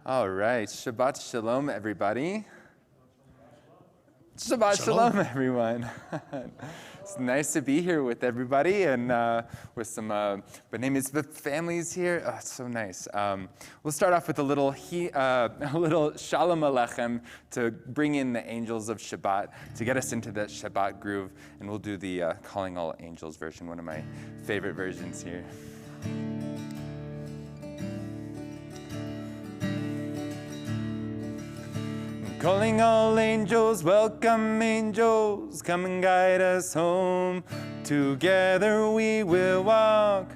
All right, Shabbat Shalom, everybody. Shabbat Shalom, everyone. It's nice to be here with everybody and with some B'nai Mitzvah families here. Oh, it's so nice. We'll start off with a little Shalom Aleichem to bring in the angels of Shabbat, to get us into that Shabbat groove, and we'll do the Calling All Angels version, one of my favorite versions here. Calling all angels, welcome angels, come and guide us home. Together we will walk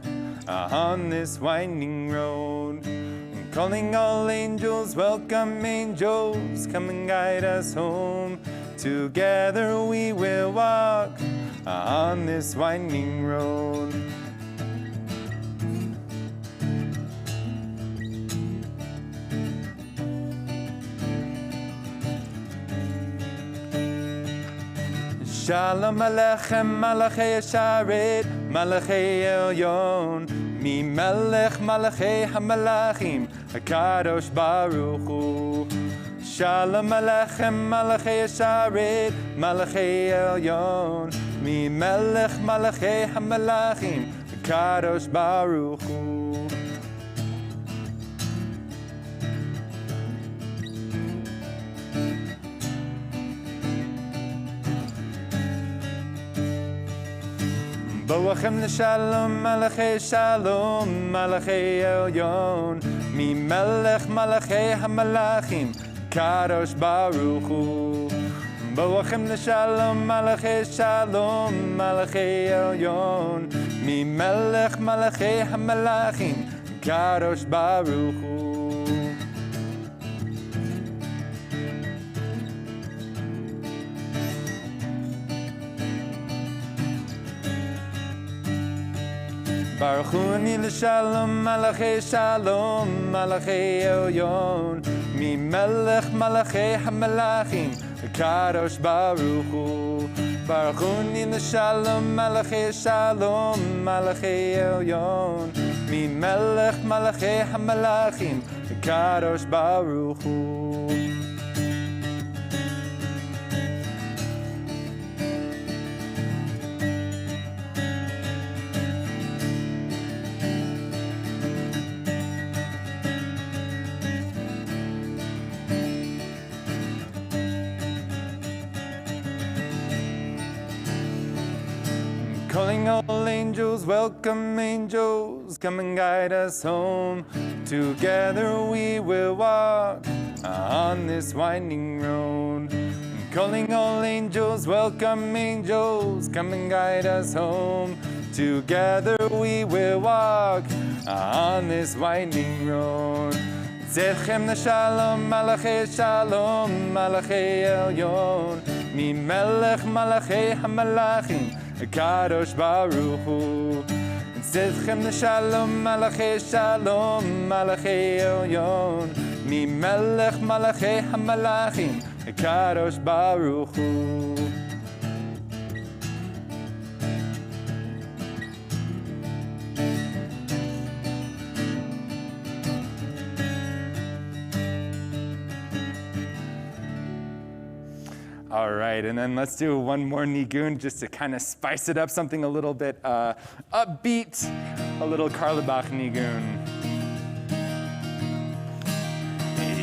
on this winding road. Calling all angels, welcome angels, come and guide us home. Together we will walk on this winding road. Shalom Aleichem, Malachei Yesharet, Malachei Elyon, Mi Melech Malachei HaMalachim, HaKadosh Baruch Hu. Shalom Aleichem, Malachei Yesharet, Malachei Elyon, Mi Melech Malachei HaMalachim, HaKadosh Baruch Hu. Boachem l'shalom, malachei shalom, malachei elyon, mi melech malachei hamalachim, kadosh baruch hu. Boachem l'shalom, malachei shalom, malachei elyon, mi melech malachei hamalachim, kadosh baruch hu. Baruch Hu l'shalom, malachei shalom, malachei elyon, mi melech malachei hamalachim, kadosh baruch hu. Baruch Hu l'shalom, malachei shalom, malachei elyon, mi melech malachei hamalachim, kadosh baruch hu. Calling all angels, welcome angels, come and guide us home. Together we will walk on this winding road. Calling all angels, welcome angels, come and guide us home. Together we will walk on this winding road. Tzedchem l'shalom, malachei shalom, malachei elyon, mi melech malachei hamalachim, kadosh baruch hu. Tzedchem l'shalom, malachei shalom, malachei elyon, mi melech malachei hamalachim, kadosh baruch hu. All right, and then let's do one more nigun just to kind of spice it up, something a little bit upbeat, a little Karlebach nigun.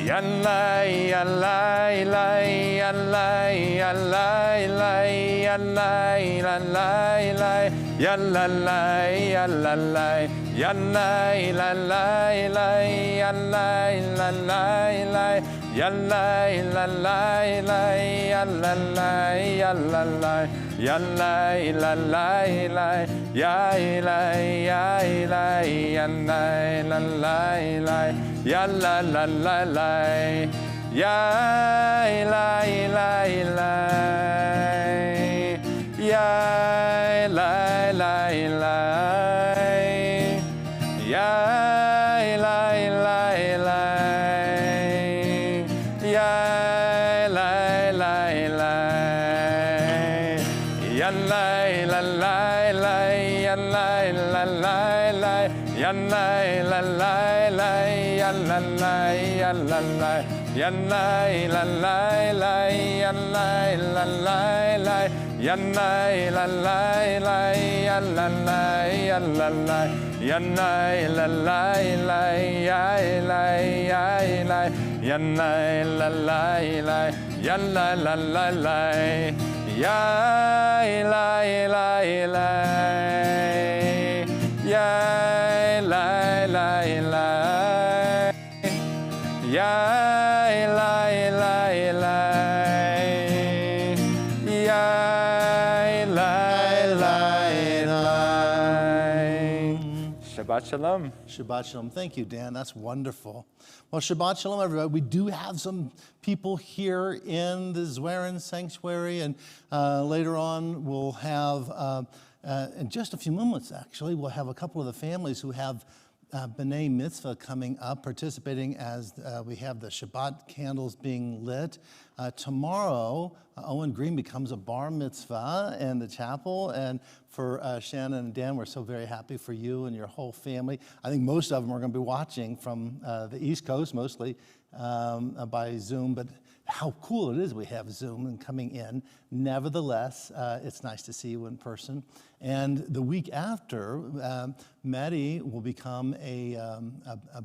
Yallai, yallai, yallai, yallai, yallai, yallai, yallai, yallai, yallai, yallai, yallai, yallai, yallai, yallai, yallai, yallai, lalai, lai, yallalai, yallalai, yallai, lalai, lai, yai, lai, yai, lai, yallai, lalai, lai, yallalai, lai, yai, lai, lai, lai, yai, lai, lai, lai, yai, lai, lai, lai. Yallai, la la, ya la la, ya la la la la, ya la la la la, ya la la la la, ya la la, ya la la, ya la la la la, ya la ya la, ya la la la la, ya la la la la, ya la la la, ya la la la, ya la la la, ya la la la. Shabbat Shalom. Shabbat Shalom. Thank you, Dan. That's wonderful. Well, Shabbat Shalom, everybody. We do have some people here in the Zwerin Sanctuary, and later on we'll have, in just a few moments actually, we'll have a couple of the families who have B'nai Mitzvah coming up, participating as we have the Shabbat candles being lit. Tomorrow, Owen Green becomes a bar mitzvah in the chapel, and for Shannon and Dan, we're so very happy for you and your whole family. I think most of them are going to be watching from the East Coast, mostly by Zoom, but how cool it is we have Zoom and coming in. Nevertheless, it's nice to see you in person. And the week after, Maddie will become a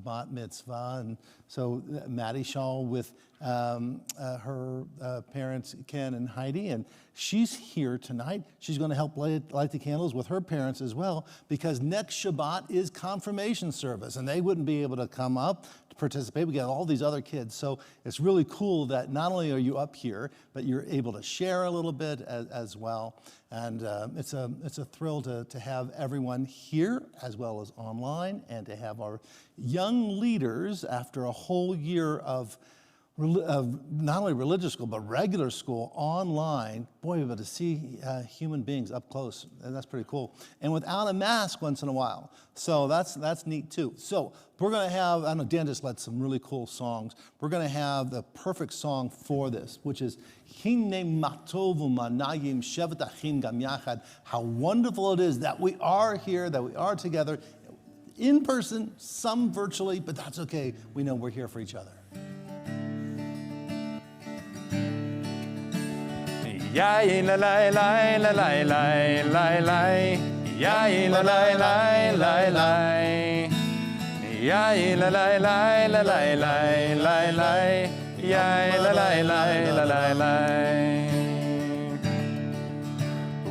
bat mitzvah. And so Maddie Shaw with her parents, Ken and Heidi, and she's here tonight. She's going to help light the candles with her parents as well, because next Shabbat is confirmation service, and they wouldn't be able to come up to participate. We got all these other kids. So it's really cool that not only are you up here, but you're able to share a little bit as well. And it's a thrill to have everyone here as well as online, and to have our young leaders after a whole year of not only religious school, but regular school online. Boy, but to see human beings up close, and that's pretty cool. And without a mask once in a while. So that's neat too. So we're gonna have, I know Dan just led some really cool songs. We're gonna have the perfect song for this, which is Hine Matovu Manayim Shevet Achim Gam Yachad. How wonderful it is that we are here, that we are together in person, some virtually, but that's okay. We know we're here for each other. Ya la la la la la la la la, ya la la la la la, ya la la la la la la la, ya la la la la la.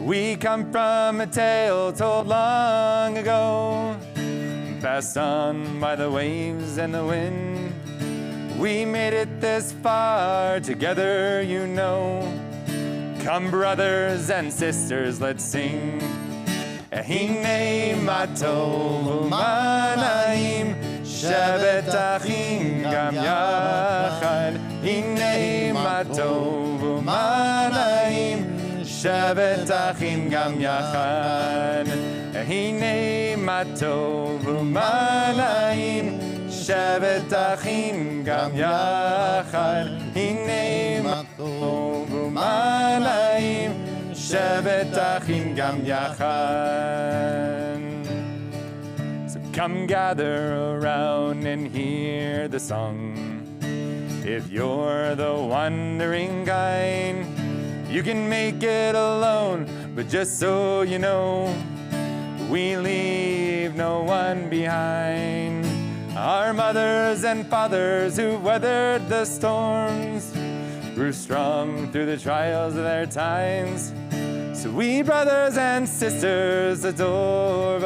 We come from a tale told long ago, passed on by the waves and the wind. We made it this far together, you know. Come, brothers and sisters, let's sing. Hine matov u'manayim, shevet achim gam yachad. Hine matov u'manayim, shevet achim gam yachad. Hine matov u'manayim, shevet achim gam yachad. Hine matov u'manayim, shevet achim gam yachad. So come gather around and hear the song. If you're the wandering kind, you can make it alone, but just so you know, we leave no one behind. Our mothers and fathers who weathered the storms grew strong through the trials of their times. So we brothers and sisters adore,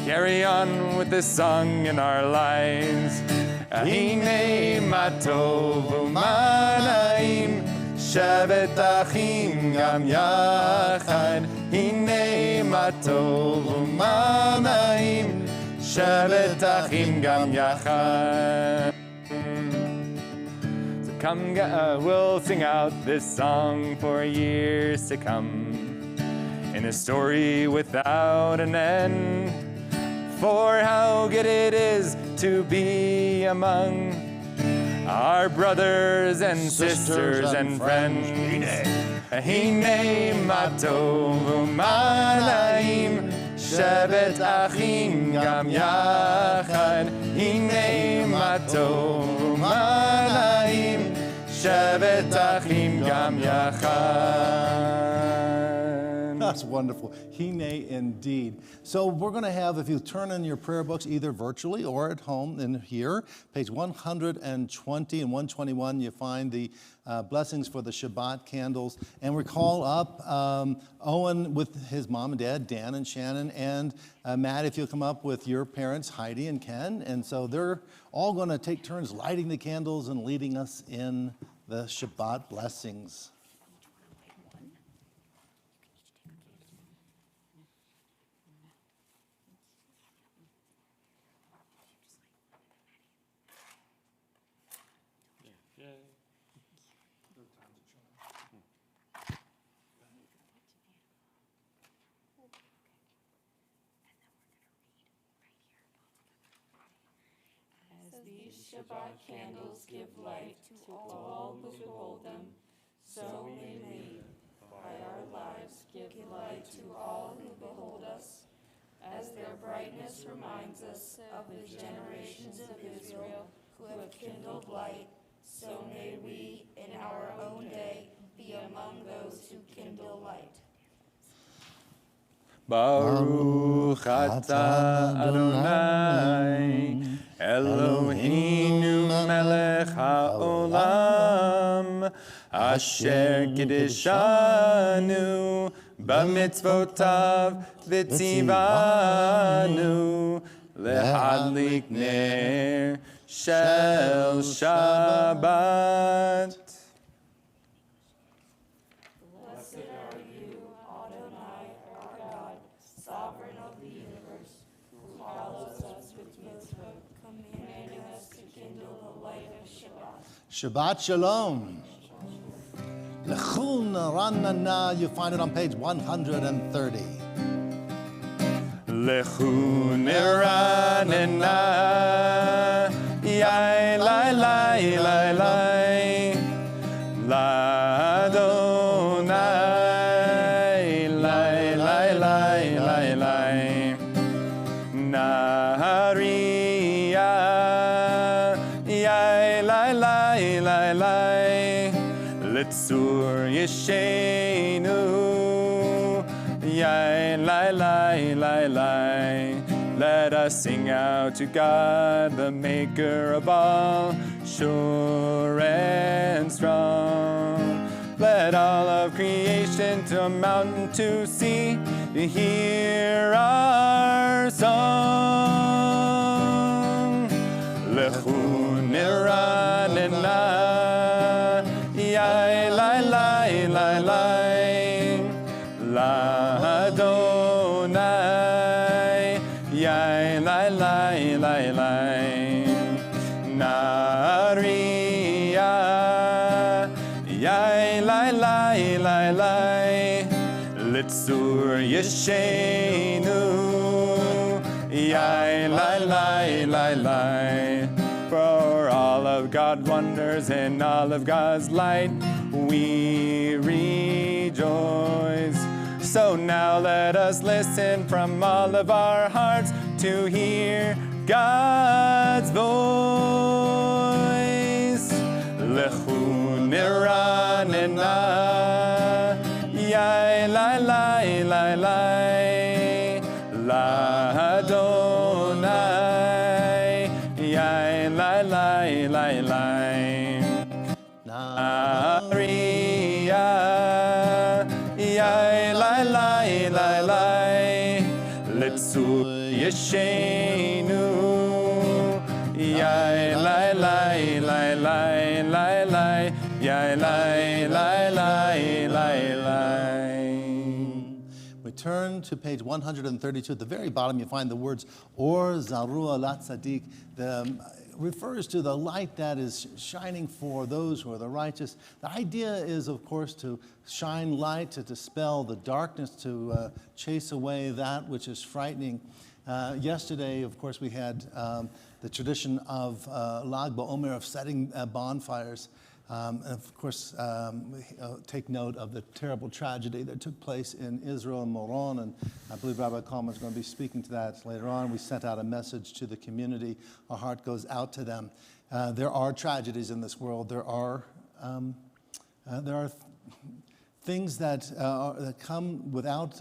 carry on with this song in our lives. Hine matov u'manayim, shevet achim gam yachad. Hine matov u'manayim, shevet achim gam yachad. So come, we'll sing out this song for years to come, in a story without an end, for how good it is to be among our brothers and sisters and friends. Hine matov u'manayim, shevet achim gam yachad. Hine לשבת אחים גם יחד. That's wonderful. Hine indeed. So we're going to have, if you turn in your prayer books, either virtually or at home in here, page 120 and 121, you find the blessings for the Shabbat candles. And we call up Owen with his mom and dad, Dan and Shannon, and Matt, if you'll come up with your parents, Heidi and Ken. And so they're all going to take turns lighting the candles and leading us in the Shabbat blessings. Shabbat candles give light to all who behold them, so may we, by our lives, give light to all who behold us, as their brightness reminds us of the generations of Israel who have kindled light, so may we, in our own day, be among those who kindle light. Baruch atah Adonai, Eloheinu melech haolam, asher kiddushanu b'mitzvotav v'tzivanu lehadlik ner shel Shabbat. Shabbat Shalom. Lechun Ranana, you find it on page 130. Lechun Ranana, yai lai lai lai lai, la Adonai, lai lai lai lai lai, Nahariya, yai lai lai lai lai, Litzur Yeshenu, yai lai lai lai lai. Let us sing out to God, the maker of all, sure and strong. Let all of creation to a mountain to see, hear our song. Lechu niranena, yai lai lai lai lai, la Adonai, yai lai lai lai lai, Nariya, yai lai lai lai lai, Litzur Yeshenu, yai lai lai lai lai. For all of God's wonders and all of God's light, we rejoice. So now let us listen from all of our hearts to hear God's voice. Lechu niranena, yai lai lai lai lai, la Adonai, yai lai lai lai lai, Nariya, yai lai lai lai lai, Litzur Yeshenu, yai lai lai lai lai lai lai, yai lai lai lai lai lai. We turn to page 132. At the very bottom, you find the words Or Zarua Lat Tzadik. Refers to the light that is shining for those who are the righteous. The idea is, of course, to shine light, to dispel the darkness, to chase away that which is frightening. Yesterday, of course, we had the tradition of Lag BaOmer, of setting bonfires. And of course, take note of the terrible tragedy that took place in Israel and Moron, and I believe Rabbi Kalman is going to be speaking to that later on. We sent out a message to the community. Our heart goes out to them. There are tragedies in this world. There are there are things that come without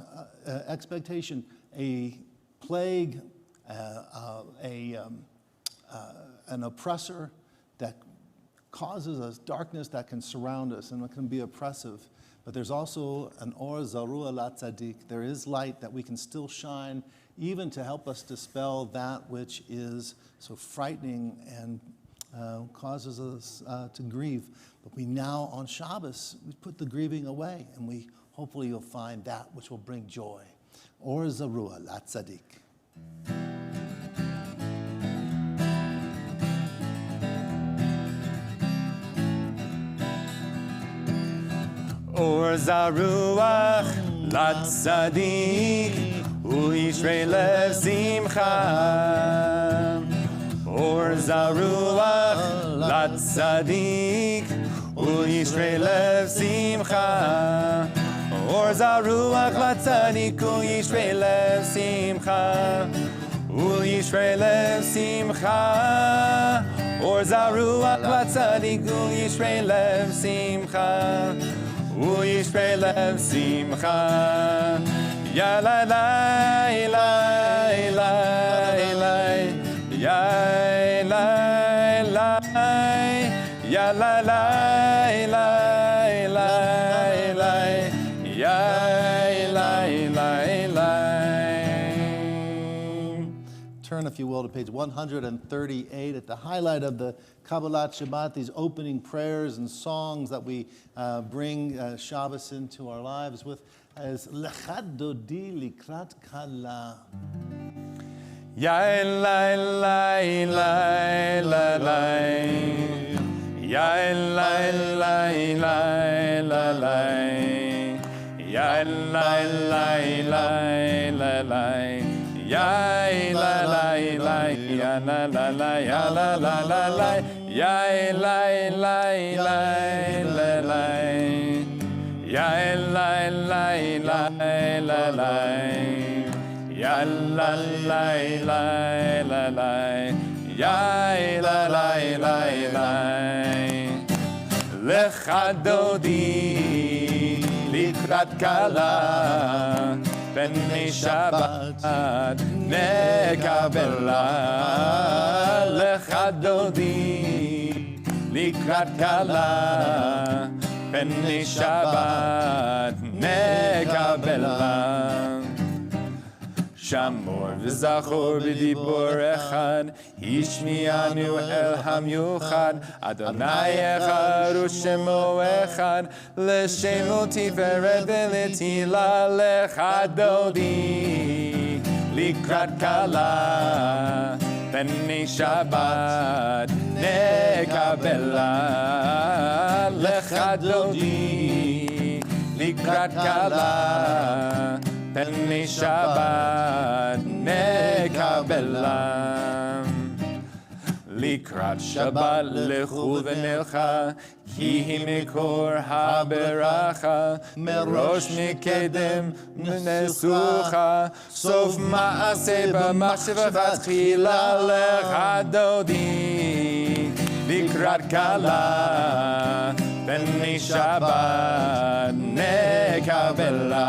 expectation. A plague, an oppressor that causes us darkness that can surround us and it can be oppressive. But there's also an or zarua la tzadik. There is light that we can still shine, even to help us dispel that which is so frightening and causes us to grieve. But we now, on Shabbos, we put the grieving away, and hopefully you'll find that which will bring joy. Or zarua la tzadik. Or zaruach latzadik u'ishrei lev simcha. Or zaruach latzadik u'ishrei lev simcha. Or zaruach latzadik u'ishrei lev simcha. U'ishrei lev simcha. Or zaruach latzadik u'ishrei lev simcha. U'yishrei lev simcha. Ya la la la la la. Ya la la. Ya la la la la la. Ya la la la. Turn, if you will, to page 138 at the highlight of the Kabbalat Shabbat, these opening prayers and songs that we bring Shabbos into our lives with, as Lechad Dodi Likrat Kala. Ya la la la la la. Ya la la la la la. Ya la la la la la. Ya la la la, ya la la la, ya la la la la, ya la la la la la, ya la la la la la, ya la la la la la, ya la la la la. Lecha dodi likrat kala. B'nei Shabbat nekabela lecha dodi likrat kala. B'nei Shabbat nekabela. Shamor v'zachor b'dibor echad, Hishmianu el hamyuchad, Adonai echad u'shemo echad, L'shemo tiferet v'letila lecha dodi, Likrat kala, B'nei Shabbat nekabela, lecha dodi, Likrat kala, B'nei Shabbat nekabela. Likrat Shabbat lechu v'nelcha, ki hi mikor haberacha, merosh mikedem nesucha, sof ma'aseh b'machshavah tchila lecha dodi. Likrat kala, B'nei Shabbat nekabela.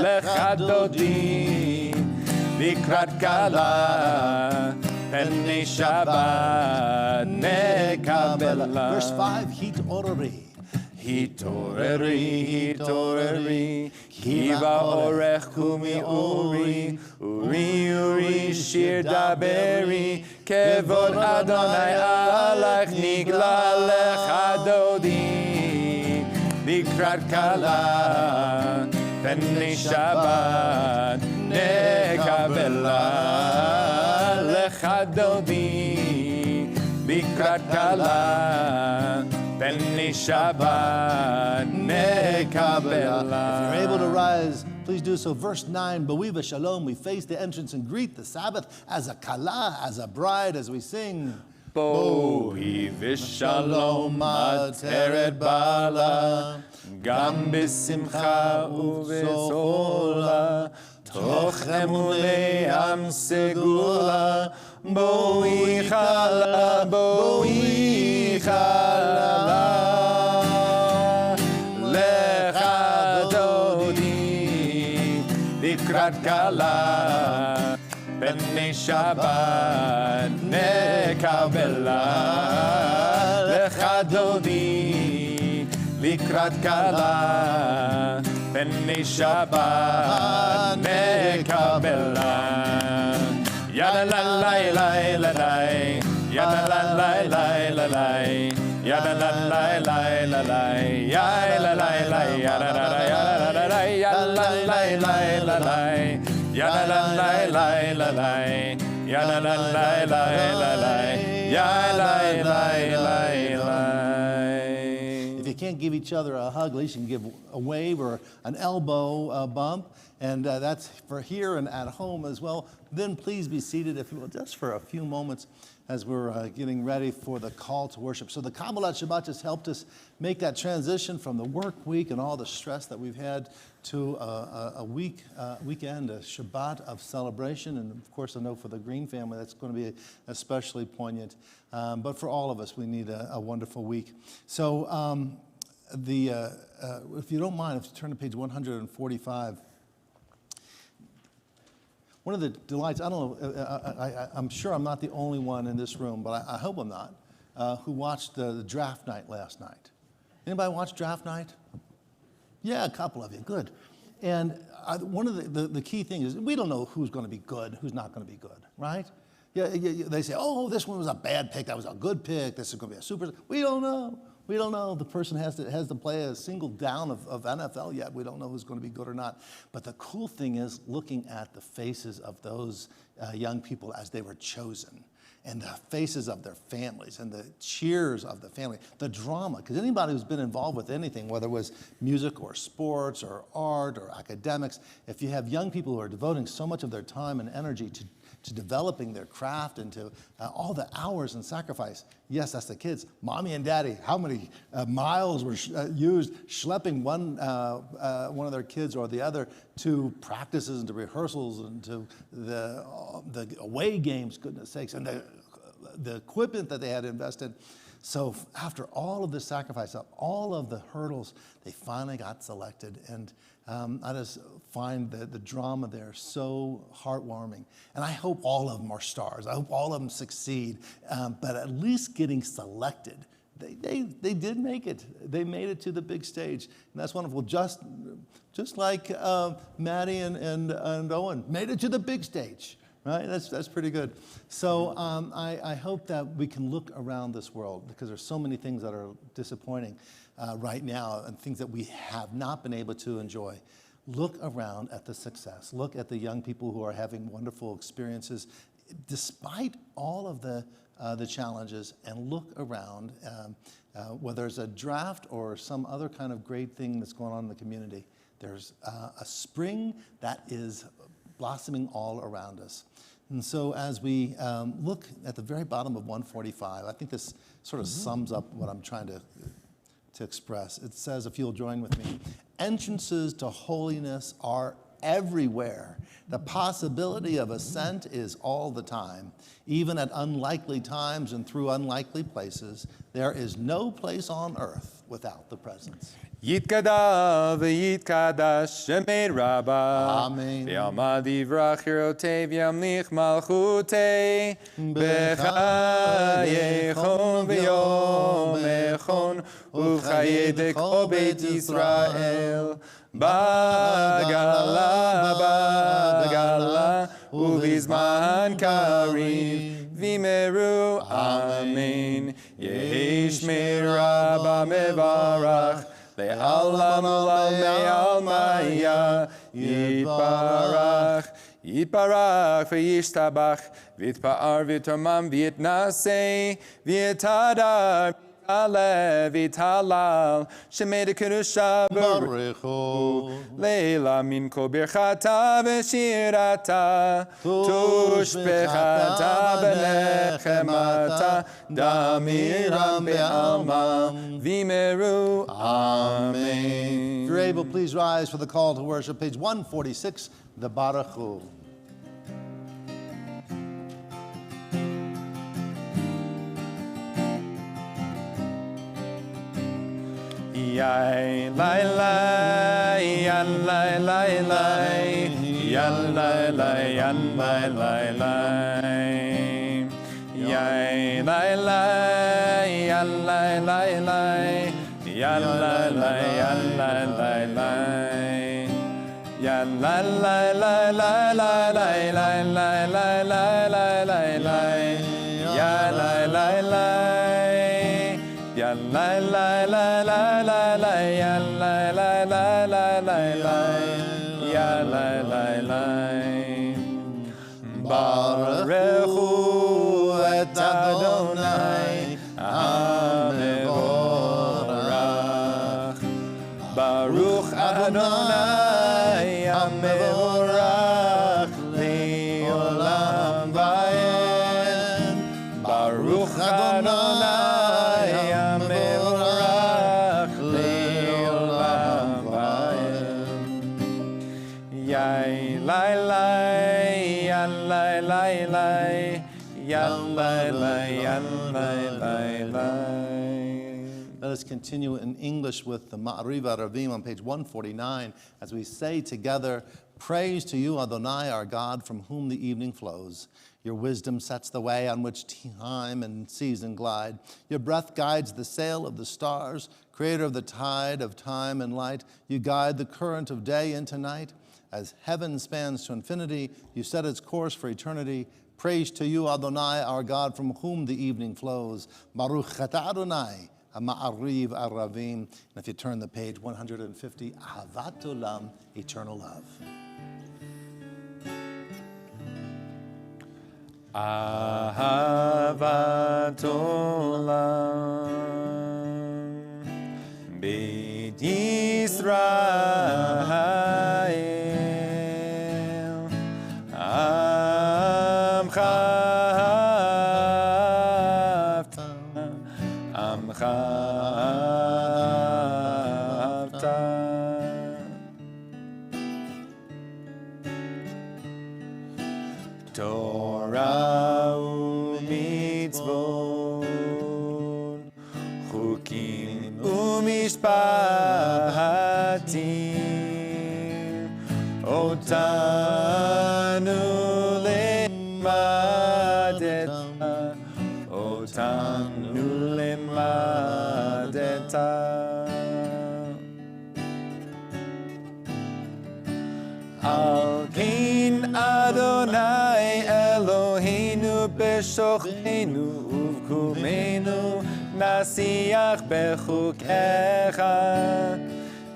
Lecha dodi, likrat kala, B'nei Shabbat nekabela. Verse 5, Hitorari. Hitorari, hitorari, ki ba'orech kumi uri, uri, uri, shir daberi, kevod Adonai alach nigla lecha dodi, likrat kala, B'nei Shabbat nekabela. Lecha dodi, likrat kala, B'nei Shabbat nekabela. If you're able to rise, please do so. Verse 9, B'wiva Shalom, we face the entrance and greet the Sabbath as a kala, as a bride, as we sing. Bohi v'shalom ateret bala, gam b'simcha u'v'zola, toch emulei am segula, boi chala, kala B'nei Shabbat nekabela Lecha dodi likrat kala B'nei Shabbat nekabela Yada la la la la la Yada la la la la la Yada la la la la la Ya la la la yada la la yada la la Yada la la la la la Yada la la la la la Yada la la la la la Ya la la la la. If you can't give each other a hug, at least you can give a wave or an elbow bump. And that's for here and at home as well. Then please be seated, if you will, just for a few moments as we're getting ready for the call to worship. So the Kabbalat Shabbat just helped us make that transition from the work week and all the stress that we've had to a weekend, a Shabbat of celebration. And of course, I know for the Green family, that's going to be especially poignant. But for all of us, we need a wonderful week. So if you don't mind, if you turn to page 145, one of the delights, I don't know, I'm sure I'm not the only one in this room, but I hope I'm not, who watched the draft night last night. Anybody watch draft night? Yeah, a couple of you, good. And one of the key things is we don't know who's going to be good, who's not going to be good, right? Yeah, they say, oh, this one was a bad pick, that was a good pick, this is going to be a super, we don't know. We don't know. The person has to play a single down of NFL yet. We don't know who's going to be good or not. But the cool thing is looking at the faces of those young people as they were chosen, and the faces of their families, and the cheers of the family, the drama. Because anybody who's been involved with anything, whether it was music or sports or art or academics, if you have young people who are devoting so much of their time and energy to developing their craft and to all the hours and sacrifice. Yes, that's the kids. Mommy and daddy, how many miles were used schlepping one of their kids or the other to practices and to rehearsals and to the away games, goodness sakes, and the equipment that they had invested. So after all of this sacrifice, all of the hurdles, they finally got selected. And I just find the drama there so heartwarming. And I hope all of them are stars. I hope all of them succeed. But at least getting selected, they did make it. They made it to the big stage. And that's wonderful. Just like Maddie and Owen made it to the big stage. Right? That's pretty good. So I hope that we can look around this world, because there's so many things that are disappointing right now and things that we have not been able to enjoy. Look around at the success. Look at the young people who are having wonderful experiences despite all of the challenges, and look around, whether it's a draft or some other kind of great thing that's going on in the community. There's a spring that is blossoming all around us. And so as we look at the very bottom of 145, I think this sort of sums up what I'm trying to express. It says, if you'll join with me, entrances to holiness are everywhere. The possibility of ascent is all the time. Even at unlikely times and through unlikely places, there is no place on earth without the presence. Yitkadav v'yitkadash shemei rabba. Amen. V'yalma divrach hirotei v'yamlich malchutei. B'chayechon v'yomechon u'chayedek o Beit Yisrael. Bagala uvizman karim v'meru amen. Yesh merabba mevarach le'alam olam me'almaya yitbarach v'yishtabach v'yitpa'ar v'yitramam v'yitnaseh v'yitadar v'yitalal shemei kedusha baruchu leila min kol birchata v'shirata tushbechata v'nechemata damiram be'alma v'meru amen. If you're able, please rise for the call to worship. Page 146, the Baruchu. Yai lai lai, yan lai lai lai, Yalla la yalla la la. Yay la la yalla la la. Yalla la yalla la la. Yalla la la la la la la la la la la la la. Yalla la la. Yalla la la la la la. Yalla la la la la la. Yalla la la. Baruchu et Adonai HaMevorach. Baruch Adonai HaMevorach Le'olam va'ed. Baruch Adonai HaMevorach Le'olam va'ed. Yai lai lai, yallai lai lai, yallai lai, yallai lai lai. Let us continue in English with the Ma'ariv Aravim on page 149 as we say together, praise to you, Adonai, our God, from whom the evening flows. Your wisdom sets the way on which time and season glide. Your breath guides the sail of the stars, creator of the tide of time and light. You guide the current of day into night. As heaven spans to infinity, you set its course for eternity. Praise to you, Adonai, our God, from whom the evening flows. Baruch Ata Adonai, Ma'ariv Aravim. And if you turn the page, 150, Ahavat Olam, eternal love. Ahavat Olam, Beit Yisrael. Torah u'mitzvot, chukim u'mishpatim, otanu lemadeta, otanu lemadeta. Al kein Adonai Eloheinu b'shochenu uvkumenu nasiach bechukecha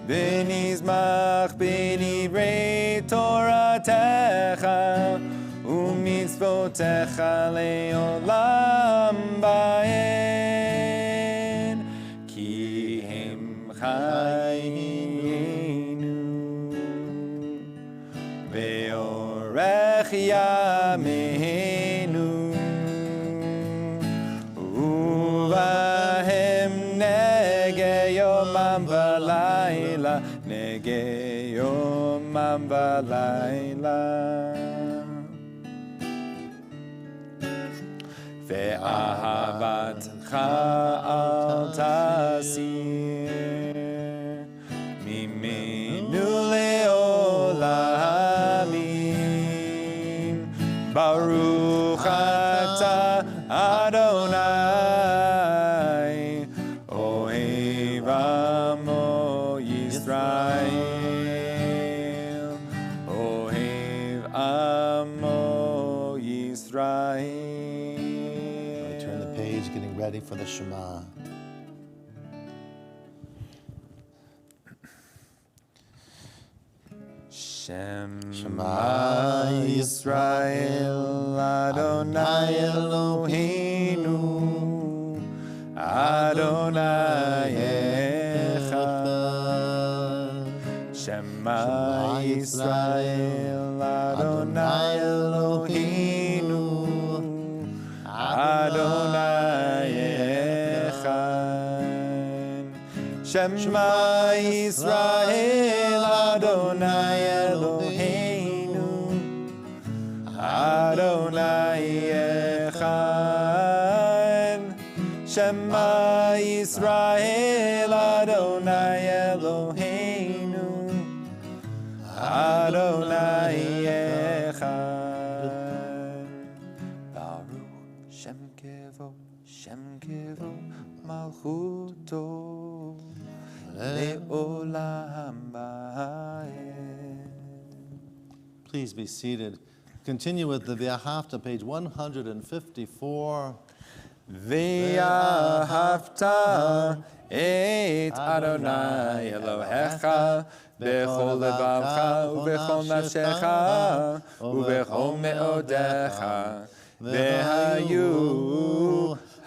v'nizmach b'divrei toratecha u'mitzvotecha le'olam ba'en ki hem chayinu ve'orech yameinu uvahem nege yomam v'layla nege yomam v'layla ve'ahavatcha al tasir mimenu le'olamim Baruch ata Adonai Ohev amo Yisrael Ohev amo Yisrael. Turn the page, getting ready for the Shema. Shema Yisrael Adonai Eloheinu Adonai Echad. Shema Yisrael Adonai Eloheinu Adonai Echad. Shema Yisrael Adonai Eloheinu Adonai Echad. Shema Yisrael Adonai Eloheinu Adonai Kevo, Malchuto, Le'olam Ba'ed. Please be seated. Continue with the V'ahavta, page 154. V'ahavta et Adonai Elohecha b'chol levavcha u'b'chol nafshecha u'b'chol me'odecha v'hayu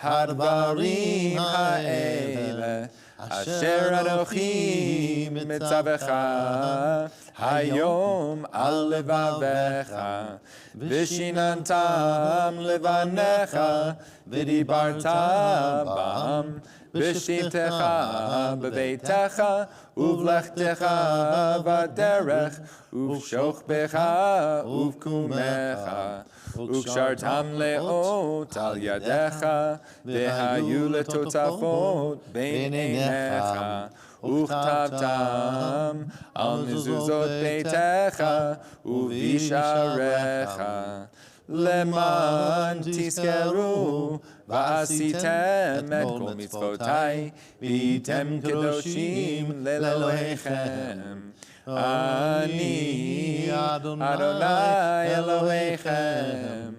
hadvarim ha'ele asher Anochi mitzavecha hayom al levavecha v'shinantam levanecha v'dibarta bam v'shivtecha b'beitecha uvlechtecha v'derech uv'shochbecha uv'kumecha ukshartam leot al yadecha v'hayu letotafot b'neinecha וכתבתם על מזוזות ביתך ובשעריך למען תזכרו ועשיתם את כל מצוותיי והייתם קדושים לאלוהיכם אני אדוני אלוהיכם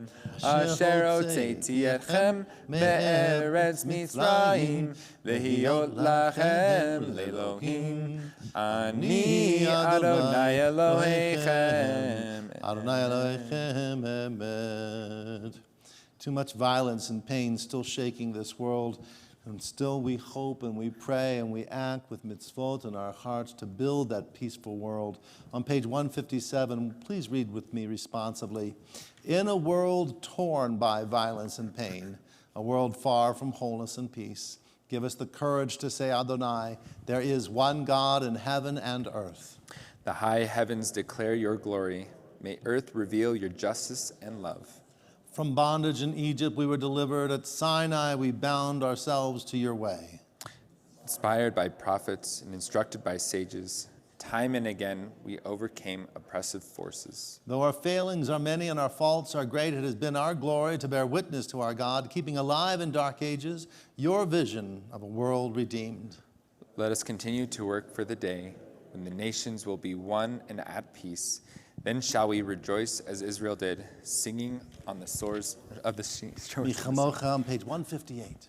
אשר הוצאתי אתכם מארץ מצרים להיות לכם לאלוהים אני אדוני אלוהיכם. Adonai Elohechem Emet. Too much violence and pain still shaking this world, and still we hope and we pray and we act with mitzvot in our hearts to build that peaceful world. On page 157, please read with me responsively. In a world torn by violence and pain, a world far from wholeness and peace, give us the courage to say, Adonai, there is one God in heaven and earth. The high heavens declare your glory. May earth reveal your justice and love. From bondage in Egypt we were delivered. At Sinai we bound ourselves to your way. Inspired by prophets and instructed by sages, time and again we overcame oppressive forces. Though our failings are many and our faults are great, it has been our glory to bear witness to our God, keeping alive in dark ages your vision of a world redeemed. Let us continue to work for the day when the nations will be one and at peace. Then shall we rejoice as Israel did, singing on the shores of the shores. Michamocha on page 158.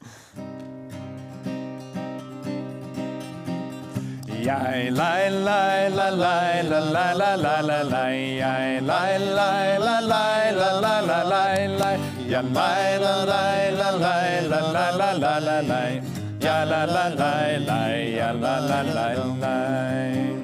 Yai lai lai la lai la la la la la lai yai lai lai la lai la la la lai lai ya lai la lai la lai la la la la la lai ya la la lai lai ya la la lai lai.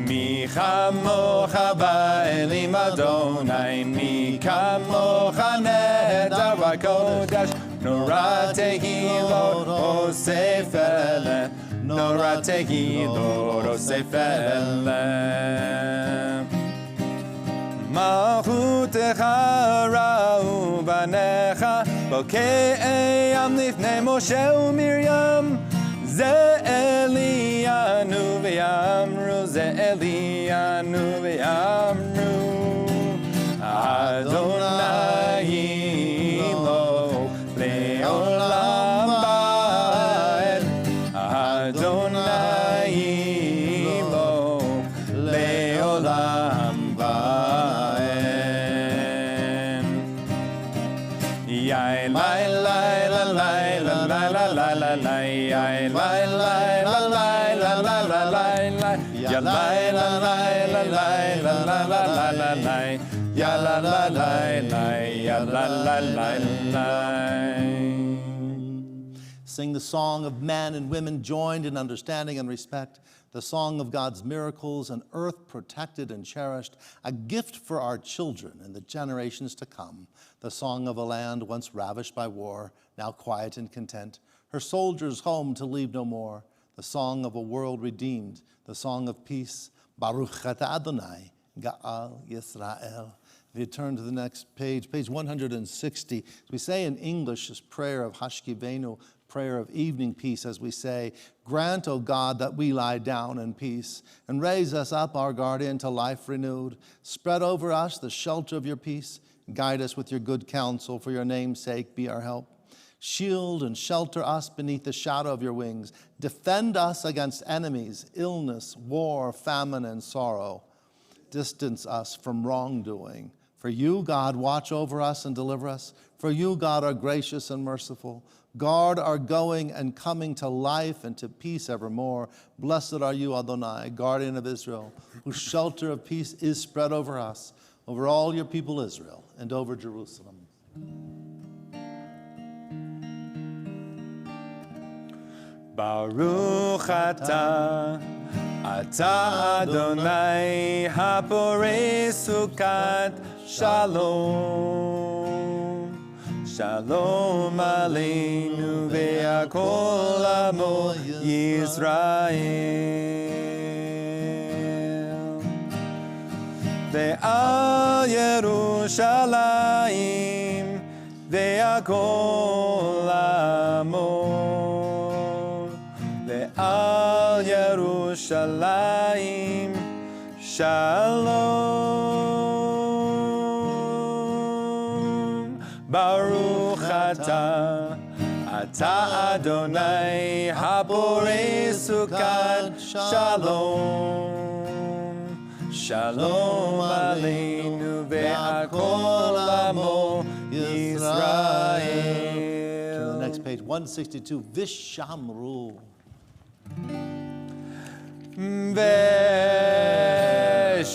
Mi chamocha ba'elim Adonai mi kamocha nehedar v'kodesh Nora tehilot osef ele, Nora tehilot osef ele. Malchutecha ra'u banecha, Boke'eyam lifnei Moshe u'Miriam, Ze Elianu v'yamru, Ze Elianu v'yamru, Adonai lo le'olam ba'ed, Adonai lo le'olam ba'ed. Yai lai lai la lai la lai la lai la lai yai lai lai la lai la lai la lai lai ya lai la lai la lai la lai la lai la lai ya la la lai lai ya la la lai lai. Sing the song of men and women joined in understanding and respect, the song of God's miracles, an earth protected and cherished, a gift for our children and the generations to come, the song of a land once ravished by war, now quiet and content, her soldiers home to leave no more, the song of a world redeemed, the song of peace, Baruch Atah Adonai, Ga'al Yisrael. If you turn to the next page, page 160, as we say in English, this prayer of Hashkivenu, prayer of evening peace, as we say, grant, O God, that we lie down in peace, and raise us up, our guardian, to life renewed. Spread over us the shelter of your peace, Guide us with your good counsel. For your name's sake, be our help. Shield and shelter us beneath the shadow of your wings. Defend us against enemies, illness, war, famine, and sorrow. Distance us from wrongdoing. For you, God, watch over us and deliver us. For you, God, are gracious and merciful. Guard our going and coming to life and to peace evermore. Blessed are you, Adonai, guardian of Israel, whose shelter of peace is spread over us, over all your people Israel, and over Jerusalem. Baruch atah Adonai haporei sukat shalom. Shalom aleinu ve'akol amo Yisrael. Ve'al Yerushalayim ve'akol amo. Al Yerushalayim Shalom. Baruch atah Adonai haporei sukat Shalom. Shalom aleinu ve'akol amo Yisrael. To the next page, 162, Vishamru.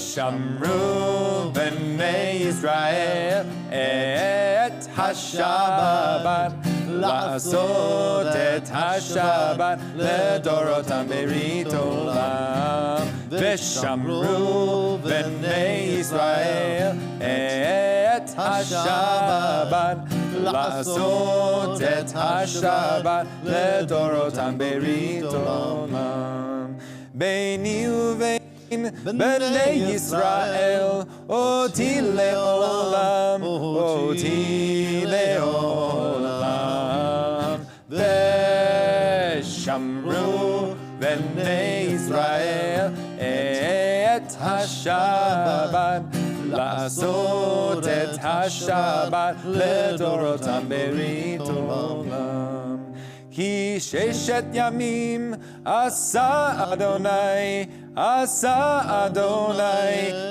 Veshamru b'nei Yisrael et hashabat la'asot et hashabat ledorotam berit olam. Veshamru b'nei Yisrael et hashabat la'asot et hashabat ledorotam berit olam. Beini uvein b'nei Yisrael oti le'olam, oti le'olam. Veshamru b'nei Yisrael et hashabat la'asot et hashabat ledorotam berit olam. Ki sheshet yamim asa Adonai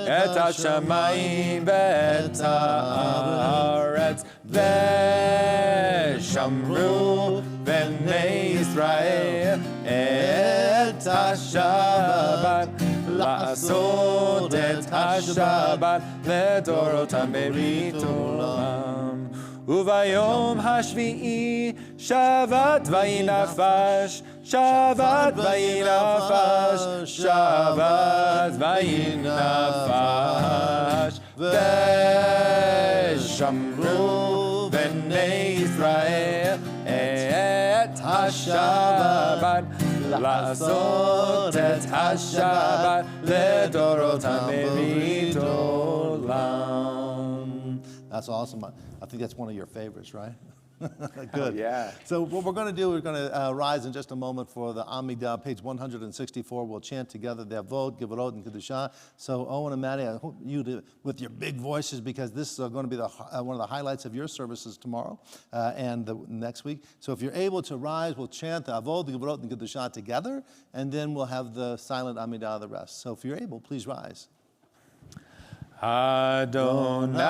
et hashamayim ve'et haaretz. Veshamru b'nei Yisrael et hashabat la'asot et hashabat ledorotam berit olam. Uvayom hashvi'i Shabbat vayinafash, Shabbat vayinafash, Shabbat vayinafash. Veshamru b'nei Yisrael et hashabat la'asot et hashabat ledorotam berit olam. That's awesome. I think that's one of your favorites, right? Good. Oh, yeah. So what we're going to do, we're going to rise in just a moment for the Amidah, page 164. We'll chant together the Avod, Givorot, and Kedushah. So Owen and Maddie, I hope you do with your big voices, because this is going to be one of the highlights of your services tomorrow and the next week. So if you're able to rise, we'll chant the Avod, the Givorot, and Kedushah together, and then we'll have the silent Amidah, the rest. So if you're able, please rise. Adonai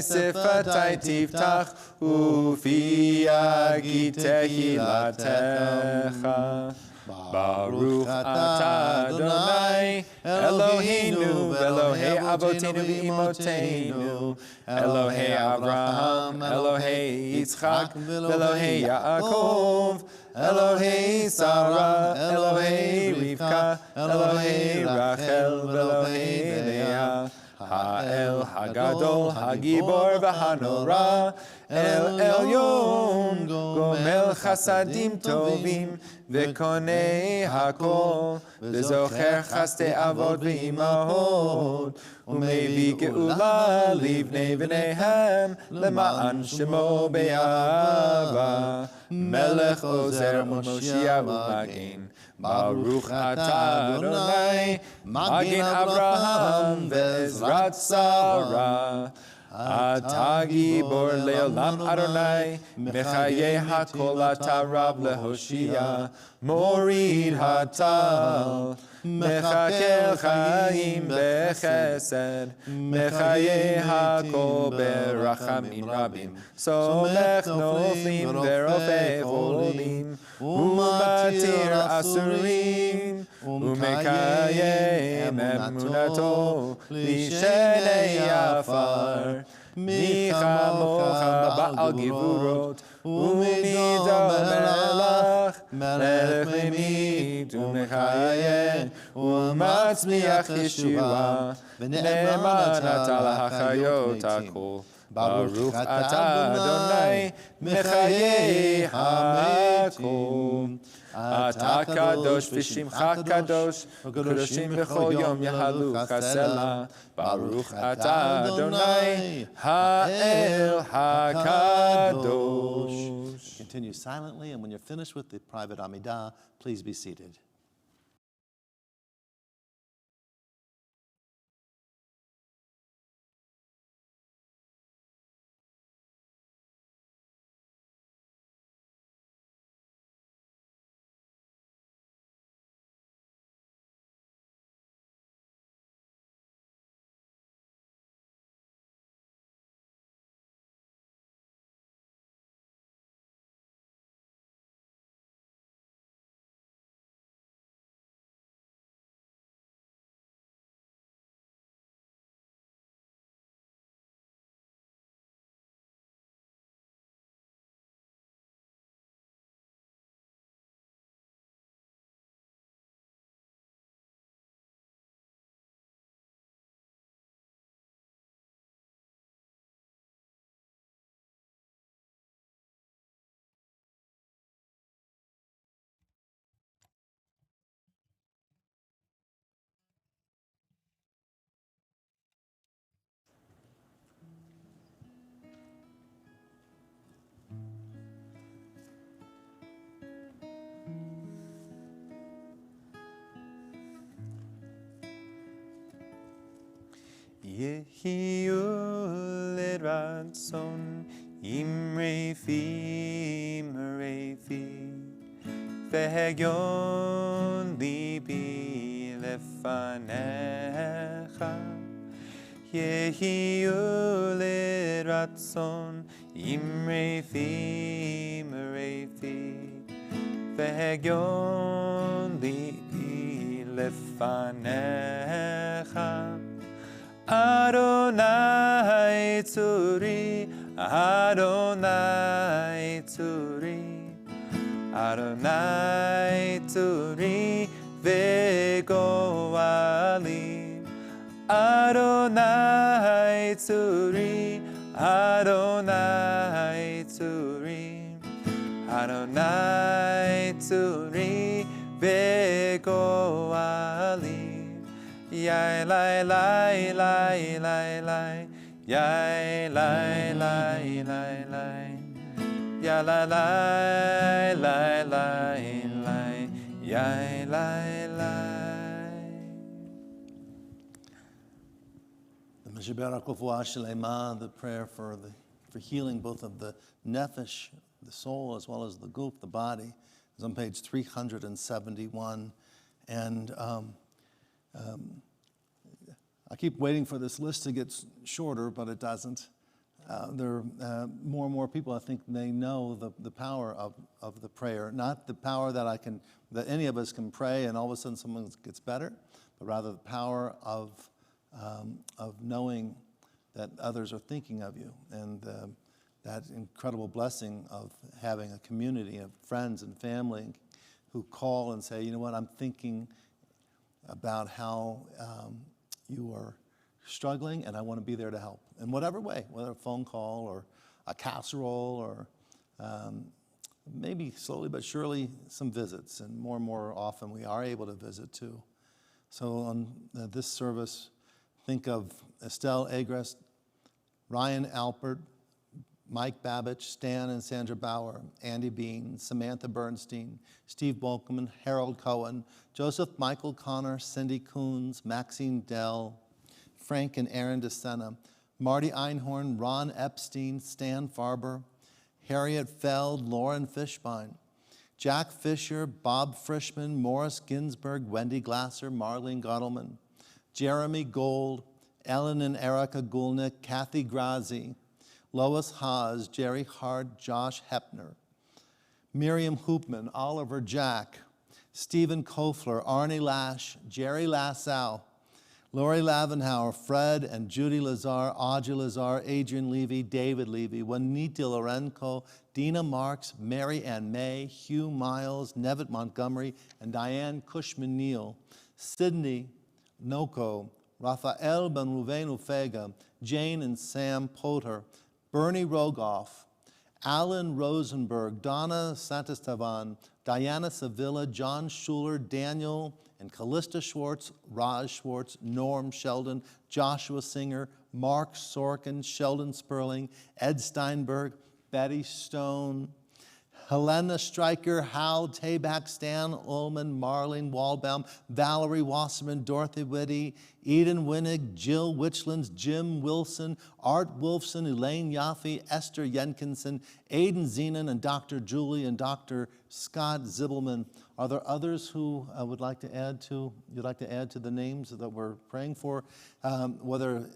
sifatai tiftach ufi agi tehilatecha. Baruch atah Adonai Eloheinu Elohei Avotenu v'Imotenu Elohei Avraham Elohei Yitzchak Elohei Yaakov Elohei Sarah Elohei Rivka Elohei Rachel Elohei Leah Ha'el Hagadol Hagibor v'Hanora El Elyon Gomel Chasadim Tovim V'konei Hakol V'zocher Chaste Avot V'imahot Umevi Geula Livnei V'neihem Lema'an Shemo Be'ava Melech Ozer Moshiach U'Magen Baruch atah Adonai Magen Avraham Ve'ezrat Sarah אתה גיבור לעולם אדוני, מחיי הכל אתה רב להושיע, מוריד הטל, מחכה חיים בחסד, מחיי הכל ברחמים רבים, סומך נופלים ורופא חולים, ומתיר אסורים, ומקיים אמונתו לשני עפר. מי כמוך בעל גבורות, ומידו מלך, מלך ממית ומחיה, ומצמיח ישועה, ונאמן אתה להחיות הכל. ברוך אתה אדוני, מחיי הכל. אתה קדוש ושמך קדוש, וקדושים בכל יום יהללוך סלה. ברוך אתה אדוני, האל הקדוש. Continue silently, and when you're finished with the private Amidah, please be seated. יחיו לרצון אמרפי מרפי, והגיון ליבי לפניך. יחיו לרצון אמרפי מרפי, והגיון ליבי לפניך. Adonai Tzuri, Adonai Tzuri, Adonai Tzuri ve'goali. Adonai Tzuri, Adonai Tzuri, Adonai Tzuri ve'goali. Yai lai lai lai lai lai, yai lai lai lai lai, ya la lai lai lai lai, yai lai lai. The Meshiberach Refuah Shlema, the prayer for healing both of the nefesh, the soul, as well as the guf, the body, is on page 371. And I keep waiting for this list to get shorter, but it doesn't. There are more and more people, I think, they know the power of the prayer. Not the power that any of us can pray and all of a sudden someone gets better, but rather the power of knowing that others are thinking of you, and that incredible blessing of having a community of friends and family who call and say, you know what, I'm thinking about how you are struggling, and I want to be there to help in whatever way, whether a phone call or a casserole or maybe slowly but surely some visits, and more often we are able to visit too. So on this service, think of Estelle Agrest, Ryan Alpert, Mike Babich, Stan and Sandra Bauer, Andy Bean, Samantha Bernstein, Steve Bolkman, Harold Cohen, Joseph Michael Connor, Cindy Coons, Maxine Dell, Frank and Aaron DeSena, Marty Einhorn, Ron Epstein, Stan Farber, Harriet Feld, Lauren Fishbein, Jack Fisher, Bob Frischman, Morris Ginsberg, Wendy Glasser, Marlene Gottleman, Jeremy Gold, Ellen and Erica Gulnick, Kathy Grazi, Lois Haas, Jerry Hart, Josh Hepner, Miriam Hoopman, Oliver Jack, Stephen Kofler, Arnie Lash, Jerry Lassow, Lori Lavenhauer, Fred and Judy Lazar, Audrey Lazar, Adrian Levy, David Levy, Juanita Lorenco, Dina Marks, Mary Ann May, Hugh Miles, Nevitt Montgomery, and Diane Cushman-Neal, Sydney Noko, Rafael Ben-Ruven Ufega, Jane and Sam Potter, Bernie Rogoff, Alan Rosenberg, Donna Santisteban, Diana Sevilla, John Schuler, Daniel and Callista Schwartz, Raj Schwartz, Norm Sheldon, Joshua Singer, Mark Sorkin, Sheldon Sperling, Ed Steinberg, Betty Stone, Helena Stryker, Hal Tabak, Stan Ullman, Marlene Waldbaum, Valerie Wasserman, Dorothy Whitty, Eden Winnig, Jill Witchlands, Jim Wilson, Art Wolfson, Elaine Yaffe, Esther Jenkinson, Aidan Zenon, and Dr. Julie and Dr. Scott Zibelman. Are there others who you'd like to add to the names that we're praying for? Whether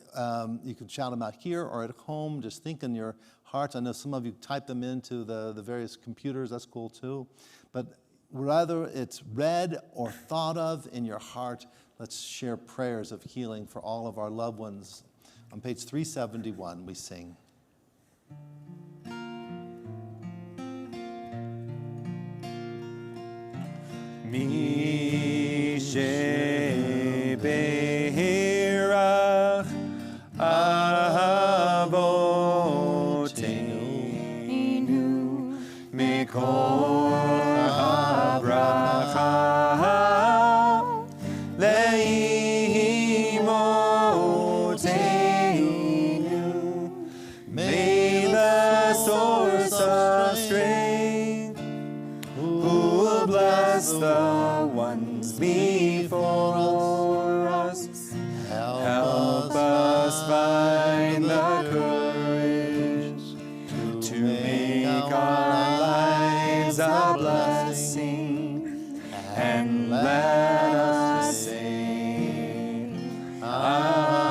you can shout them out here or at home, just think in your hearts. I know some of you type them into the various computers. That's cool too. But whether it's read or thought of in your heart, let's share prayers of healing for all of our loved ones. On page 371, we sing. Mi shebeirach avoteinu mikol habracha leimoteinu. May the source of strength who will bless the ones before us. Help us find the courage to make our lives a blessing, and let us sing Amen.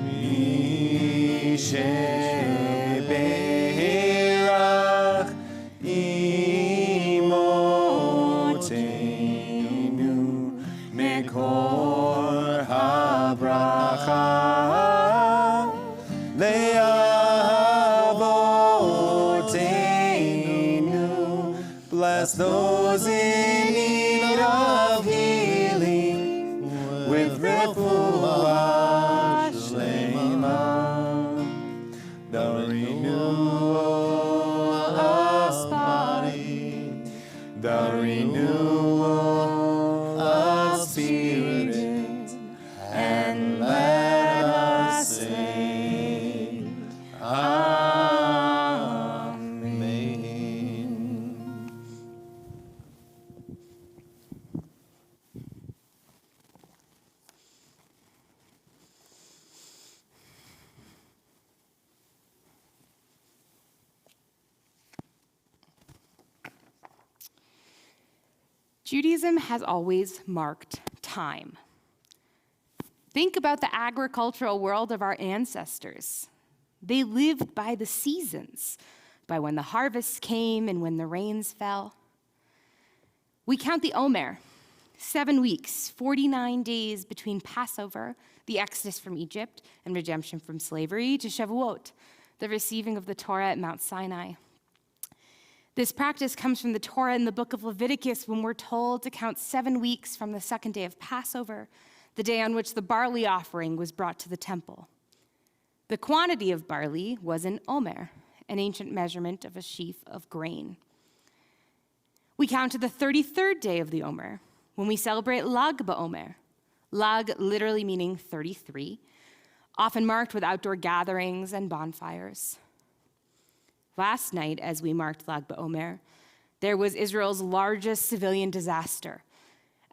Mi shebeirach imoteinu mekor habracha leavoteinu. Bless those in need of healing with refuah shlema, the renewal of body, the renewal of spirit, and let us sing Amen. Judaism has always marked time. Think about the agricultural world of our ancestors. They lived by the seasons, by when the harvest came and when the rains fell. We count the Omer, 7 weeks, 49 days between Passover, the exodus from Egypt and redemption from slavery, to Shavuot, the receiving of the Torah at Mount Sinai. This practice comes from the Torah in the book of Leviticus, when we're told to count 7 weeks from the second day of Passover, the day on which the barley offering was brought to the temple. The quantity of barley was an omer, an ancient measurement of a sheaf of grain. We count to the 33rd day of the omer, when we celebrate Lag BaOmer. Lag literally meaning 33, often marked with outdoor gatherings and bonfires. Last night, as we marked Lag BaOmer, there was Israel's largest civilian disaster,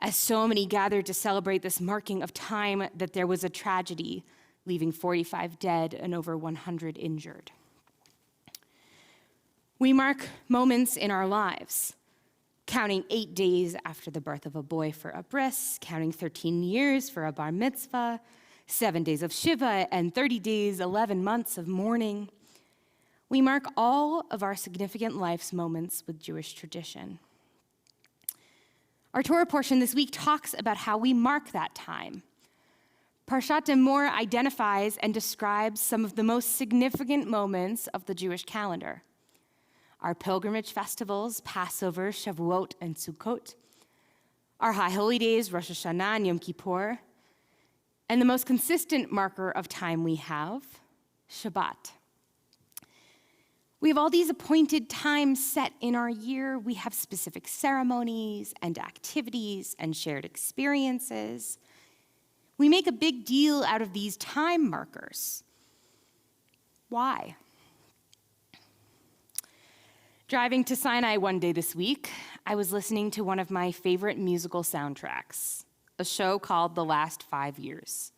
as so many gathered to celebrate this marking of time that there was a tragedy, leaving 45 dead and over 100 injured. We mark moments in our lives, counting 8 days after the birth of a boy for a bris, counting 13 years for a bar mitzvah, 7 days of Shiva, and 30 days, 11 months of mourning. We mark all of our significant life's moments with Jewish tradition. Our Torah portion this week talks about how we mark that time. Parshat Emor identifies and describes some of the most significant moments of the Jewish calendar. Our pilgrimage festivals, Passover, Shavuot, and Sukkot, our high holy days, Rosh Hashanah and Yom Kippur, and the most consistent marker of time we have, Shabbat. We have all these appointed times set in our year. We have specific ceremonies and activities and shared experiences. We make a big deal out of these time markers. Why? Driving to Sinai one day this week, I was listening to one of my favorite musical soundtracks, a show called The Last 5 Years.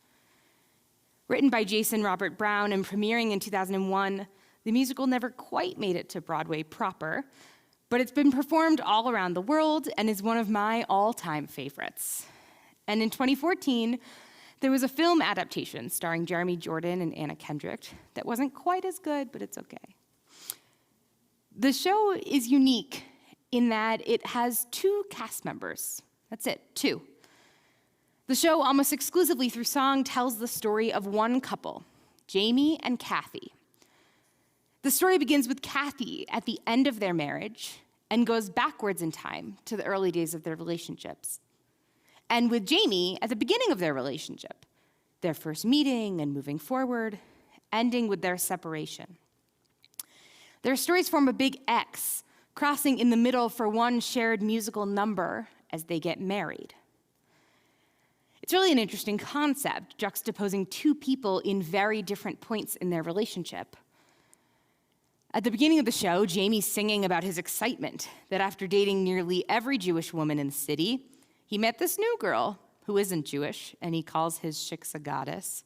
Written by Jason Robert Brown and premiering in 2001, the musical never quite made it to Broadway proper, but it's been performed all around the world and is one of my all-time favorites. And in 2014, there was a film adaptation starring Jeremy Jordan and Anna Kendrick that wasn't quite as good, but it's okay. The show is unique in that it has 2 cast members. That's it, 2. The show, almost exclusively through song, tells the story of one couple, Jamie and Kathy. The story begins with Kathy at the end of their marriage and goes backwards in time to the early days of their relationships. And with Jamie at the beginning of their relationship, their first meeting and moving forward, ending with their separation. Their stories form a big X, crossing in the middle for one shared musical number as they get married. It's really an interesting concept, juxtaposing 2 people in very different points in their relationship. At the beginning of the show, Jamie's singing about his excitement that after dating nearly every Jewish woman in the city, he met this new girl who isn't Jewish, and he calls his shiksa goddess.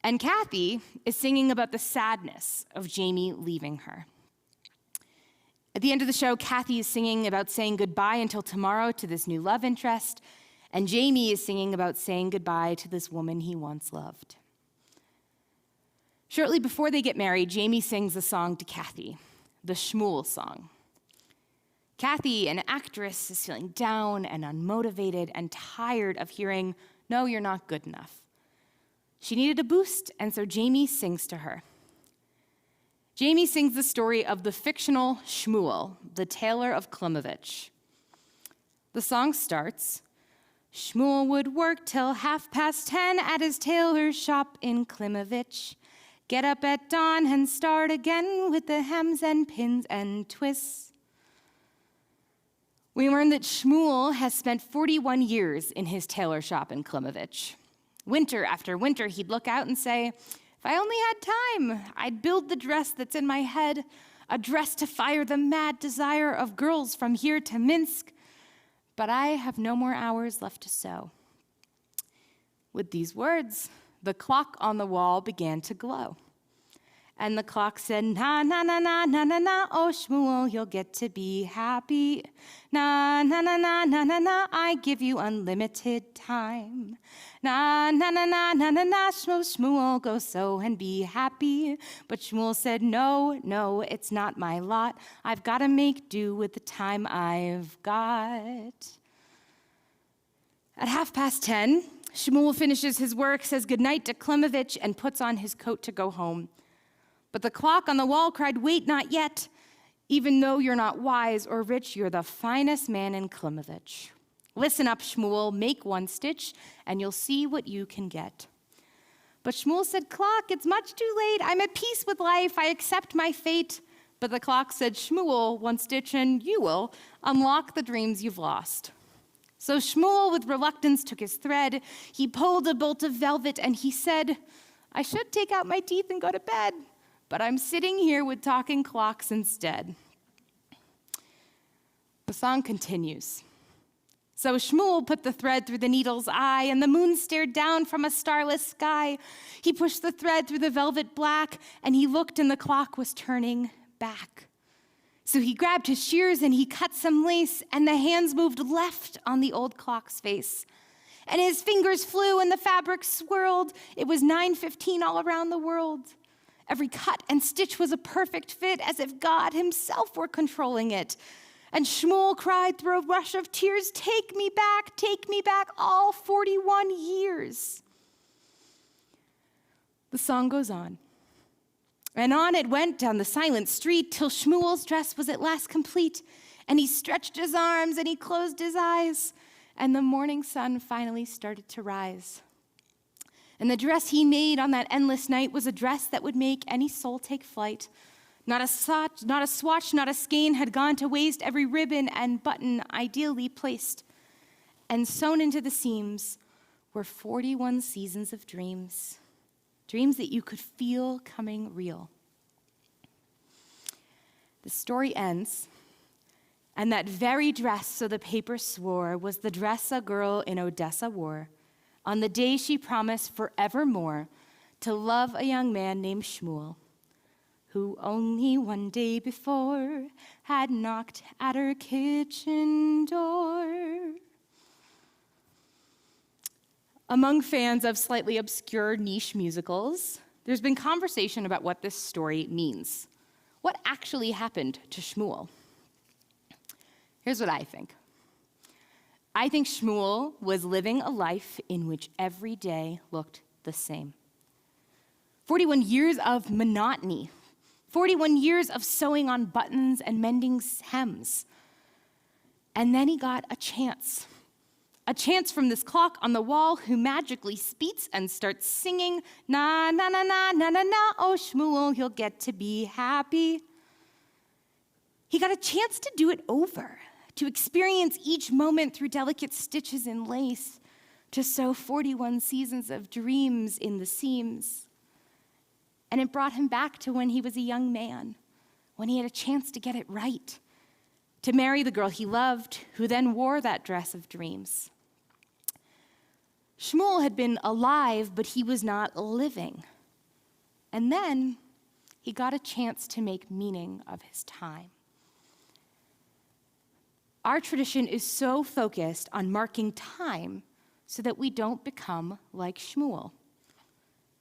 And Kathy is singing about the sadness of Jamie leaving her. At the end of the show, Kathy is singing about saying goodbye until tomorrow to this new love interest, and Jamie is singing about saying goodbye to this woman he once loved. Shortly before they get married, Jamie sings a song to Kathy, the Shmuel song. Kathy, an actress, is feeling down and unmotivated and tired of hearing, "No, you're not good enough." She needed a boost, and so Jamie sings to her. Jamie sings the story of the fictional Shmuel, the tailor of Klimovich. The song starts, "Shmuel would work till 10:30 at his tailor's shop in Klimovich. Get up at dawn and start again with the hems and pins and twists." We learn that Shmuel has spent 41 years in his tailor shop in Klimovich. Winter after winter, he'd look out and say, "If I only had time, I'd build the dress that's in my head, a dress to fire the mad desire of girls from here to Minsk. But I have no more hours left to sew." With these words, the clock on the wall began to glow. And the clock said, "Na, na, na, na, na, na, na, oh, Shmuel, you'll get to be happy. Na, na, na, na, na, na, na, I give you unlimited time. Na, na, na, na, na, na, na, Shmuel, go sew and be happy." But Shmuel said, "No, no, it's not my lot. I've got to make do with the time I've got." At 10:30, Shmuel finishes his work, says goodnight to Klimovich, and puts on his coat to go home. But the clock on the wall cried, "Wait, not yet. Even though you're not wise or rich, you're the finest man in Klimovich. Listen up, Shmuel, make one stitch, and you'll see what you can get." But Shmuel said, "Clock, it's much too late. I'm at peace with life. I accept my fate." But the clock said, "Shmuel, one stitch, and you will unlock the dreams you've lost." So Shmuel, with reluctance, took his thread. He pulled a bolt of velvet, and he said, "I should take out my teeth and go to bed, but I'm sitting here with talking clocks instead." The song continues. So Shmuel put the thread through the needle's eye, and the moon stared down from a starless sky. He pushed the thread through the velvet black, and he looked, and the clock was turning back. So he grabbed his shears, and he cut some lace, and the hands moved left on the old clock's face. And his fingers flew, and the fabric swirled. It was 9:15 all around the world. Every cut and stitch was a perfect fit, as if God himself were controlling it. And Shmuel cried through a rush of tears, take me back, all 41 years. The song goes on. And on it went down the silent street till Shmuel's dress was at last complete. And he stretched his arms and he closed his eyes. And the morning sun finally started to rise. And the dress he made on that endless night was a dress that would make any soul take flight. Not a swatch, not a skein had gone to waste, every ribbon and button ideally placed. And sewn into the seams were 41 seasons of dreams, dreams that you could feel coming real. The story ends, and that very dress, so the paper swore, was the dress a girl in Odessa wore on the day she promised forevermore to love a young man named Shmuel, who only one day before had knocked at her kitchen door. Among fans of slightly obscure niche musicals, there's been conversation about what this story means. What actually happened to Shmuel? Here's what I think. I think Shmuel was living a life in which every day looked the same. 41 years of monotony. 41 years of sewing on buttons and mending hems. And then he got a chance from this clock on the wall who magically speaks and starts singing, na, na, na, na, na, na, na, oh, Shmuel, you'll get to be happy. He got a chance to do it over, to experience each moment through delicate stitches in lace, to sew 41 seasons of dreams in the seams. And it brought him back to when he was a young man, when he had a chance to get it right, to marry the girl he loved, who then wore that dress of dreams. Shmuel had been alive, but he was not living. And then he got a chance to make meaning of his time. Our tradition is so focused on marking time so that we don't become like Shmuel.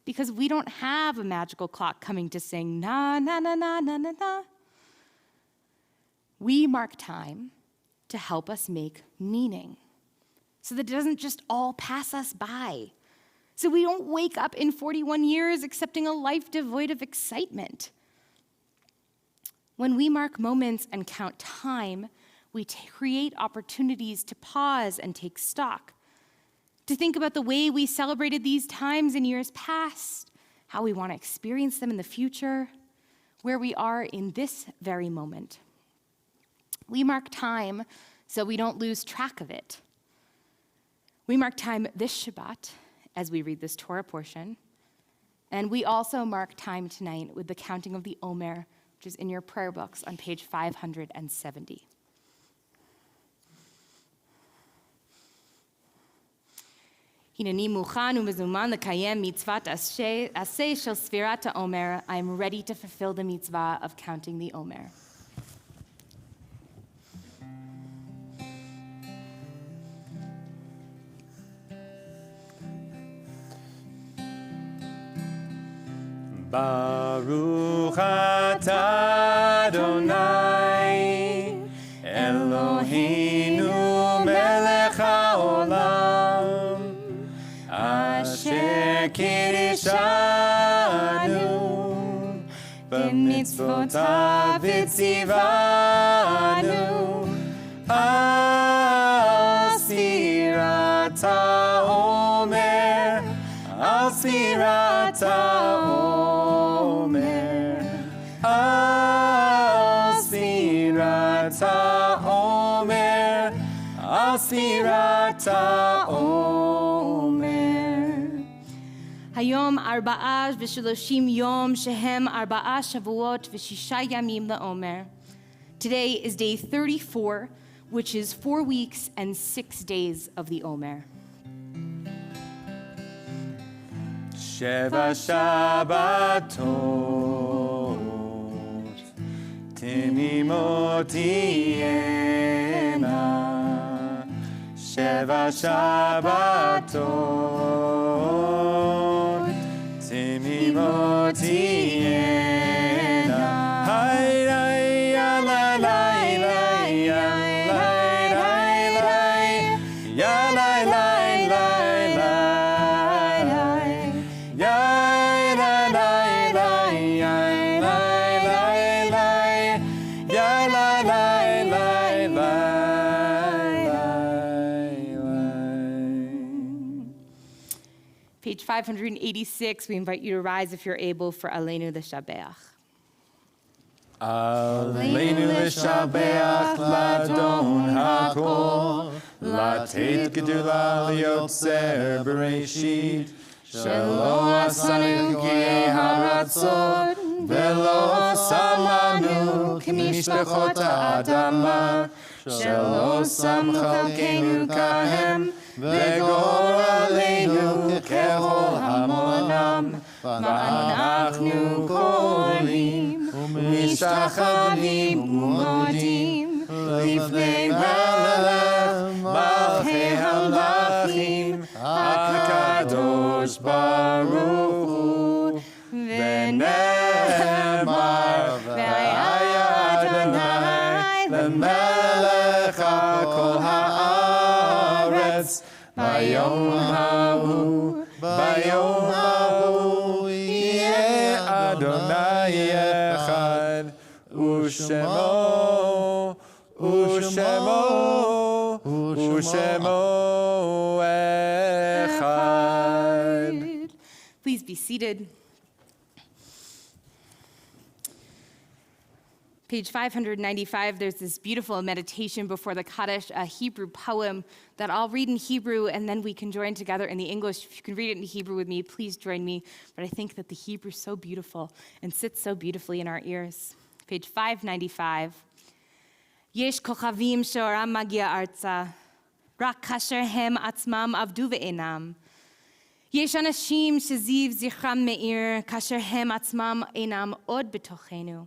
Because we don't have a magical clock coming to sing, na, na, na, na, na, na, na. We mark time to help us make meaning, so that it doesn't just all pass us by. So we don't wake up in 41 years accepting a life devoid of excitement. When we mark moments and count time, we create opportunities to pause and take stock, to think about the way we celebrated these times in years past, how we want to experience them in the future, where we are in this very moment. We mark time so we don't lose track of it. We mark time this Shabbat as we read this Torah portion, and we also mark time tonight with the counting of the Omer, which is in your prayer books on page 570. הנני מוכן ומזומן לקיים מצוות עשה של ספירת העומר. I am ready to fulfill the mitzvah of counting the Omer. Baruch atah Adonai Eloheinu melech haolam Asher kirishanu b'mitzvotav v'tzivanu al sfirat haomer al sfirat haomer al sfirat haomer al sfirat haomer. היום 34 יום שהם 4 שבועות ו6 ימים לעומר. Today is day 34, which is 4 weeks and 6 days of the Omer. Sheva Shabbatot Timimot Tiena Sheva Shabbatot Timimot Tiena Hai Rai Ya Lai Lai Lai Ya Lai Lai Lai Ya Lai Lai Lai Lai Ya Lai Lai Lai Ya Lai Lai Lai Ya Lai Lai Lai Lai. Page 586, we invite you to rise if you're able for Aleinu L'Shabeach. Aleinu L'Shabeach L'Adon HaKol Latet Gedula L'Yotzer Bereshit Shelo Asanu Ki Haratzot Velo Samanu Kimishpechot Ha'adama Shelo Sam Chalkenu Kahem Vegor Aleinu Kehol Hamonam Va'anachnu Kolim Mishtachavim Umodim Lifnei Melech Malchei Hamlachim HaKadosh Baruch Hu V'nemar V'aya Adonai L'melech HaKol Haaretz Bayom Hahu Yeh Adonai Echad Ushemo Echad. Please be seated. Page 595, there's this beautiful meditation before the Kaddish, a Hebrew poem that I'll read in Hebrew, and then we can join together in the English. If you can read it in Hebrew with me, please join me. But I think that the Hebrew is so beautiful and sits so beautifully in our ears. Page 595. Yesh kochavim sheoram magia arza, rak kasher hem atzmam avdu ve'enam. Yesh anashim sheziv zichram me'ir, kasher hem atzmam enam od betochenu.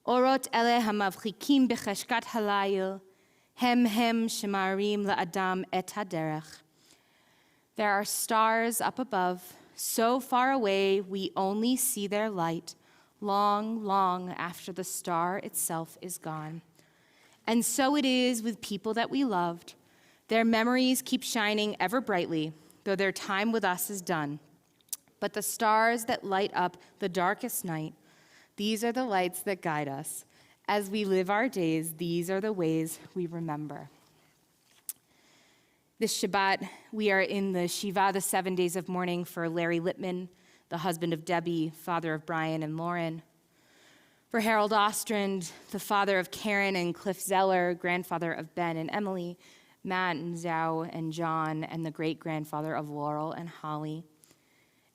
Orot ele hamavchikim becheshkat halayil, hem shemarim la'adam et haderech. There are stars up above, so far away we only see their light, long, long after the star itself is gone. And so it is with people that we loved. Their memories keep shining ever brightly, though their time with us is done. But the stars that light up the darkest night, these are the lights that guide us. As we live our days, these are the ways we remember. This Shabbat, we are in the Shiva, the 7 days of mourning for Larry Lippman, the husband of Debbie, father of Brian and Lauren. For Harold Ostrand, the father of Karen and Cliff Zeller, grandfather of Ben and Emily, Matt and Zhao and John, and the great-grandfather of Laurel and Holly.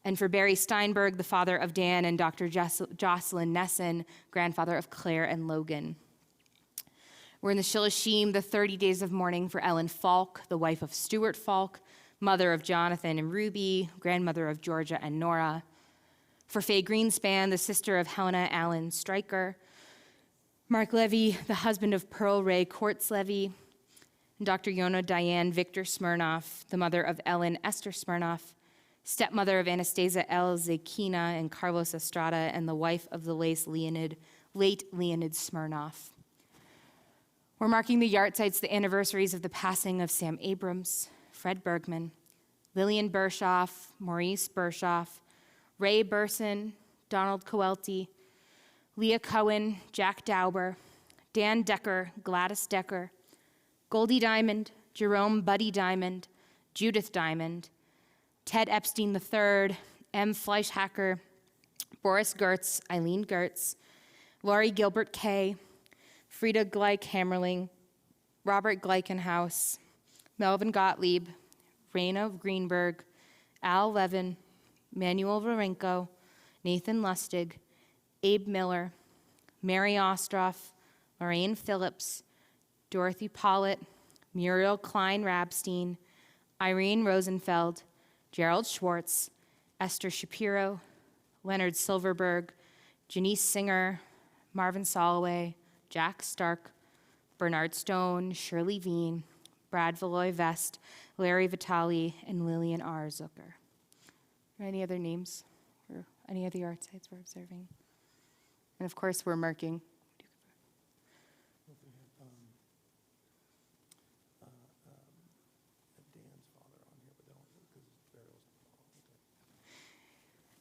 And for Barry Steinberg, the father of Dan, and Dr. Jocelyn Nesson, grandfather of Claire and Logan. We're in the Shilashim, the 30 days of mourning for Ellen Falk, the wife of Stuart Falk, mother of Jonathan and Ruby, grandmother of Georgia and Nora. For Faye Greenspan, the sister of Helena Allen Stryker. Mark Levy, the husband of Pearl Ray Quartz Levy. And Dr. Yona Diane Victor Smirnoff, the mother of Ellen Esther Smirnoff, stepmother of Anastasia L. Zekina and Carlos Estrada, and the wife of the late Leonid Smirnoff. We're marking the yahrzeits, the anniversaries of the passing of Sam Abrams, Fred Bergman, Lillian Bershoff, Maurice Bershoff, Ray Burson, Donald Coelty, Leah Cohen, Jack Dauber, Dan Decker, Gladys Decker, Goldie Diamond, Jerome Buddy Diamond, Judith Diamond, Ted Epstein III, M. Fleischhacker, Boris Gertz, Eileen Gertz, Laurie Gilbert Kay, Frida Gleich Hammerling, Robert Gleichenhaus, Melvin Gottlieb, Raina Greenberg, Al Levin, Manuel Varenko, Nathan Lustig, Abe Miller, Mary Ostroff, Lorraine Phillips, Dorothy Pollitt, Muriel Klein-Rabstein, Irene Rosenfeld, Gerald Schwartz, Esther Shapiro, Leonard Silverberg, Janice Singer, Marvin Soloway, Jack Stark, Bernard Stone, Shirley Veen, Brad Valoy Vest, Larry Vitale, and Lillian R. Zucker. Are any other names or any other art sites we're observing? And of course, we're marking.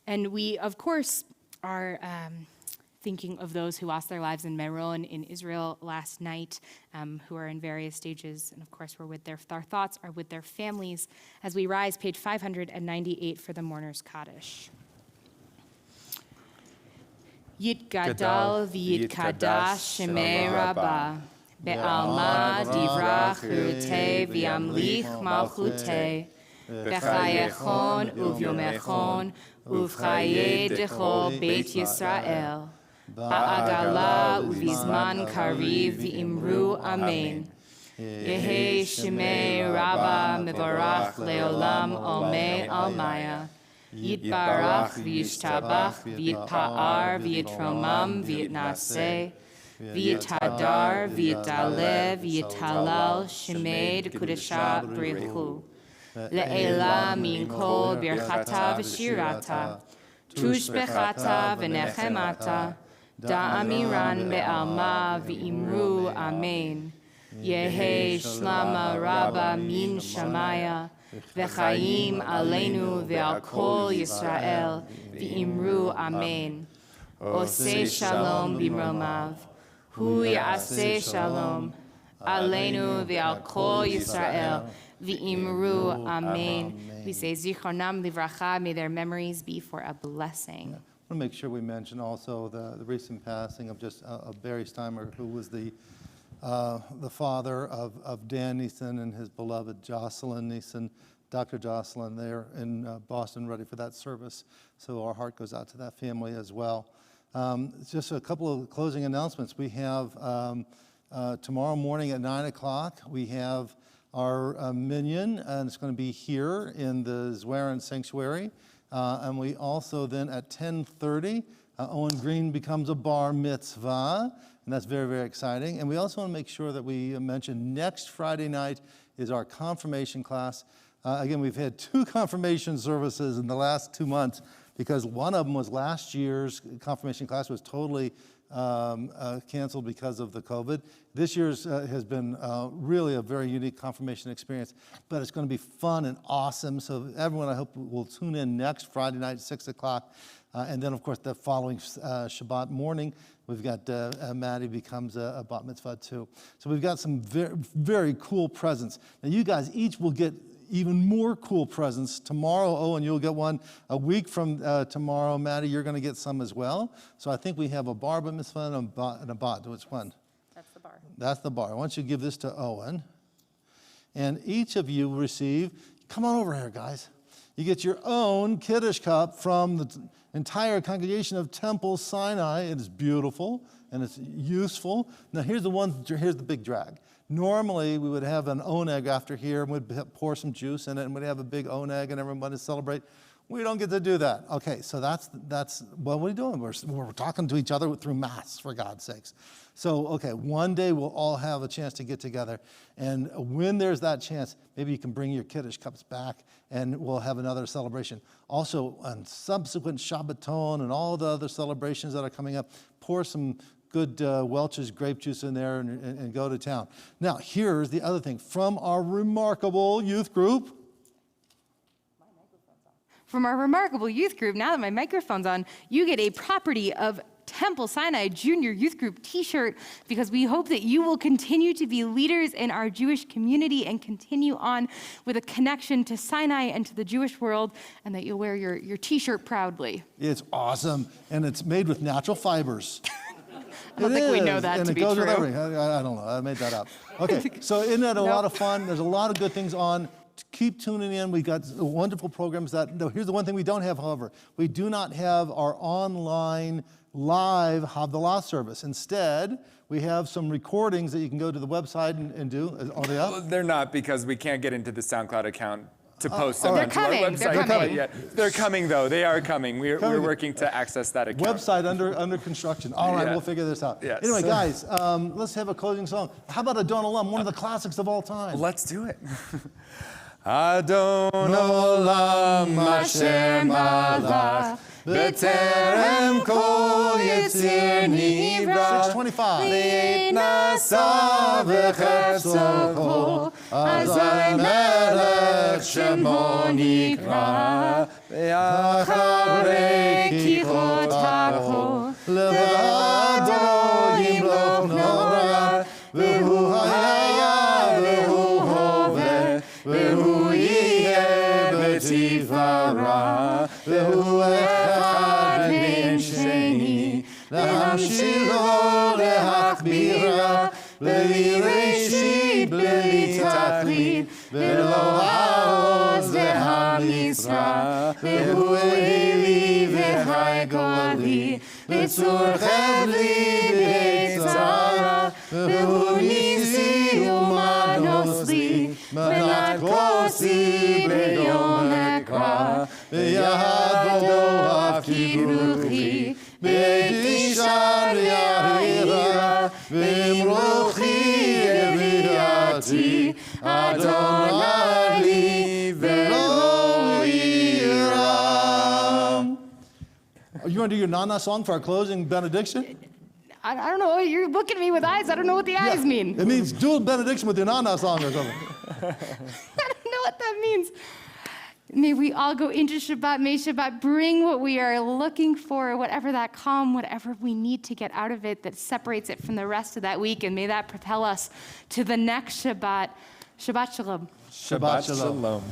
And we, of course, are thinking of those who lost their lives in Meron in Israel last night, who are in various stages. And of course, our thoughts are with their families as we rise, page 598 for the Mourner's Kaddish. Yitgadal v'yitkadash shemei Rabbah, be'alma divrach chirutei v'yamlich malchutei, b'chayechon uvyomechon uvchaye dechol Beit Yisrael, ba'agala uvizman kariv v'imru amen. Yehi shemei Rabbah mevarach leolam olmei almaya. Yitbarach v'yishtabach v'yitpa'ar v'yitromam v'yitnaseh v'yitadar v'yitale v'yitalal shemei d'kudesha b'richu le'ela min kol birchata v'shirata tushbechata v'nechemata da'amiran be'alma v'imru amen Yehi shlama Rabbah min shamaya V'chaim aleinu ve'al kol Yisrael v'imru amen. Oseh shalom b'mromav, hu ya'aseh shalom aleinu ve'al kol Yisrael v'imru amen. We say zichronam livracha, may their memories be for a blessing. I want to make sure we mention also the recent passing of just Barry Steimer, who was the father of Dan Neeson and his beloved Jocelyn Neeson, Dr. Jocelyn, there in Boston, ready for that service. So our heart goes out to that family as well. Just a couple of closing announcements. We have tomorrow morning at 9 o'clock, we have our minyan, and it's going to be here in the Zwerin Sanctuary. And we also then at 10:30, Owen Green becomes a bar mitzvah, and that's very, very exciting. And we also want to make sure that we mention next Friday night is our confirmation class. Again, we've had 2 confirmation services in the last 2 months because one of them was last year's confirmation class was totally canceled because of the COVID. This year's has been really a very unique confirmation experience, but it's going to be fun and awesome. So everyone, I hope, will tune in next Friday night at 6 o'clock. And then, of course, the following Shabbat morning, we've got Maddie becomes a bat mitzvah too. So we've got some very, very cool presents. Now, you guys each will get even more cool presents. Tomorrow, Owen, you'll get one. A week from tomorrow, Maddie, you're going to get some as well. So I think we have a bar mitzvah and a bat. Which one? That's the bar. That's the bar. I want you to give this to Owen. And each of you receive, come on over here, guys. You get your own Kiddush cup from the entire congregation of Temple Sinai. It is beautiful and it's useful. Now here's the big drag. Normally we would have an oneg after here and we'd pour some juice in it and we'd have a big oneg and everyone would celebrate. We don't get to do that. Okay, so that's what are we doing? We're talking to each other through Mass, for God's sakes. So, okay, one day we'll all have a chance to get together. And when there's that chance, maybe you can bring your Kiddush cups back and we'll have another celebration. Also, on subsequent Shabbaton and all the other celebrations that are coming up, pour some good Welch's grape juice in there and go to town. Now, here's the other thing. From our remarkable youth group, From our remarkable youth group, now that my microphone's on, you get a Property of Temple Sinai Junior Youth Group t-shirt because we hope that you will continue to be leaders in our Jewish community and continue on with a connection to Sinai and to the Jewish world, and that you'll wear your t-shirt proudly. it's awesome, and it's made with natural fibers. I don't think we know that and to it be goes true. with everything. I don't know. I made that up. Okay, so isn't that a lot of fun? There's a lot of good things on keep tuning in. We got wonderful programs. Here's the one thing we don't have, however. We do not have our online live Havdalah service. Instead, we have some recordings that you can go to the website and do. Are they up? They're not, because we can't get into the SoundCloud account to post them all right. onto our They're website. coming. They're coming, though. They are coming. We're working to access that account. Website under construction. All right, Yeah. we'll figure this out. Yes. Anyway, guys, let's have a closing song. How about Adon Olam, one of the classics of all time? Let's do it. Adon Olam Asher Malach B'terem Kol Yitzir Nivra 625. Le'et Nasa V'chepso Kol Azai Melech Shemo Nikra Ve'acharei Kichot HaKol Levado Yimloch Nora V'hu Haya V'hu Hoveh V'hu Yeh B'tifara V'hu Echad V'en Sheni L'hamshilo L'hachbira B'li Reshit B'li Tachlit V'lo Ha'oz V'ha'misra V'hu Eli V'chai Goli V'tzur Chevli V'etzara V'hu Nisi Umanos Li Menat Kosi B'yom Ekra V'yado Afkiruchi B'tishar Yahira V'imrochi Eviati Adonai V'lo Yiram. You want to do your Nana song for our closing benediction? I don't know. You're looking at me with eyes. I don't know what the eyes mean. It means do a benediction with your Nana song or something. I don't know what that means. May we all go into Shabbat, may Shabbat bring what we are looking for, whatever that calm, whatever we need to get out of it that separates it from the rest of that week, and may that propel us to the next Shabbat. Shabbat Shalom. Shabbat Shalom.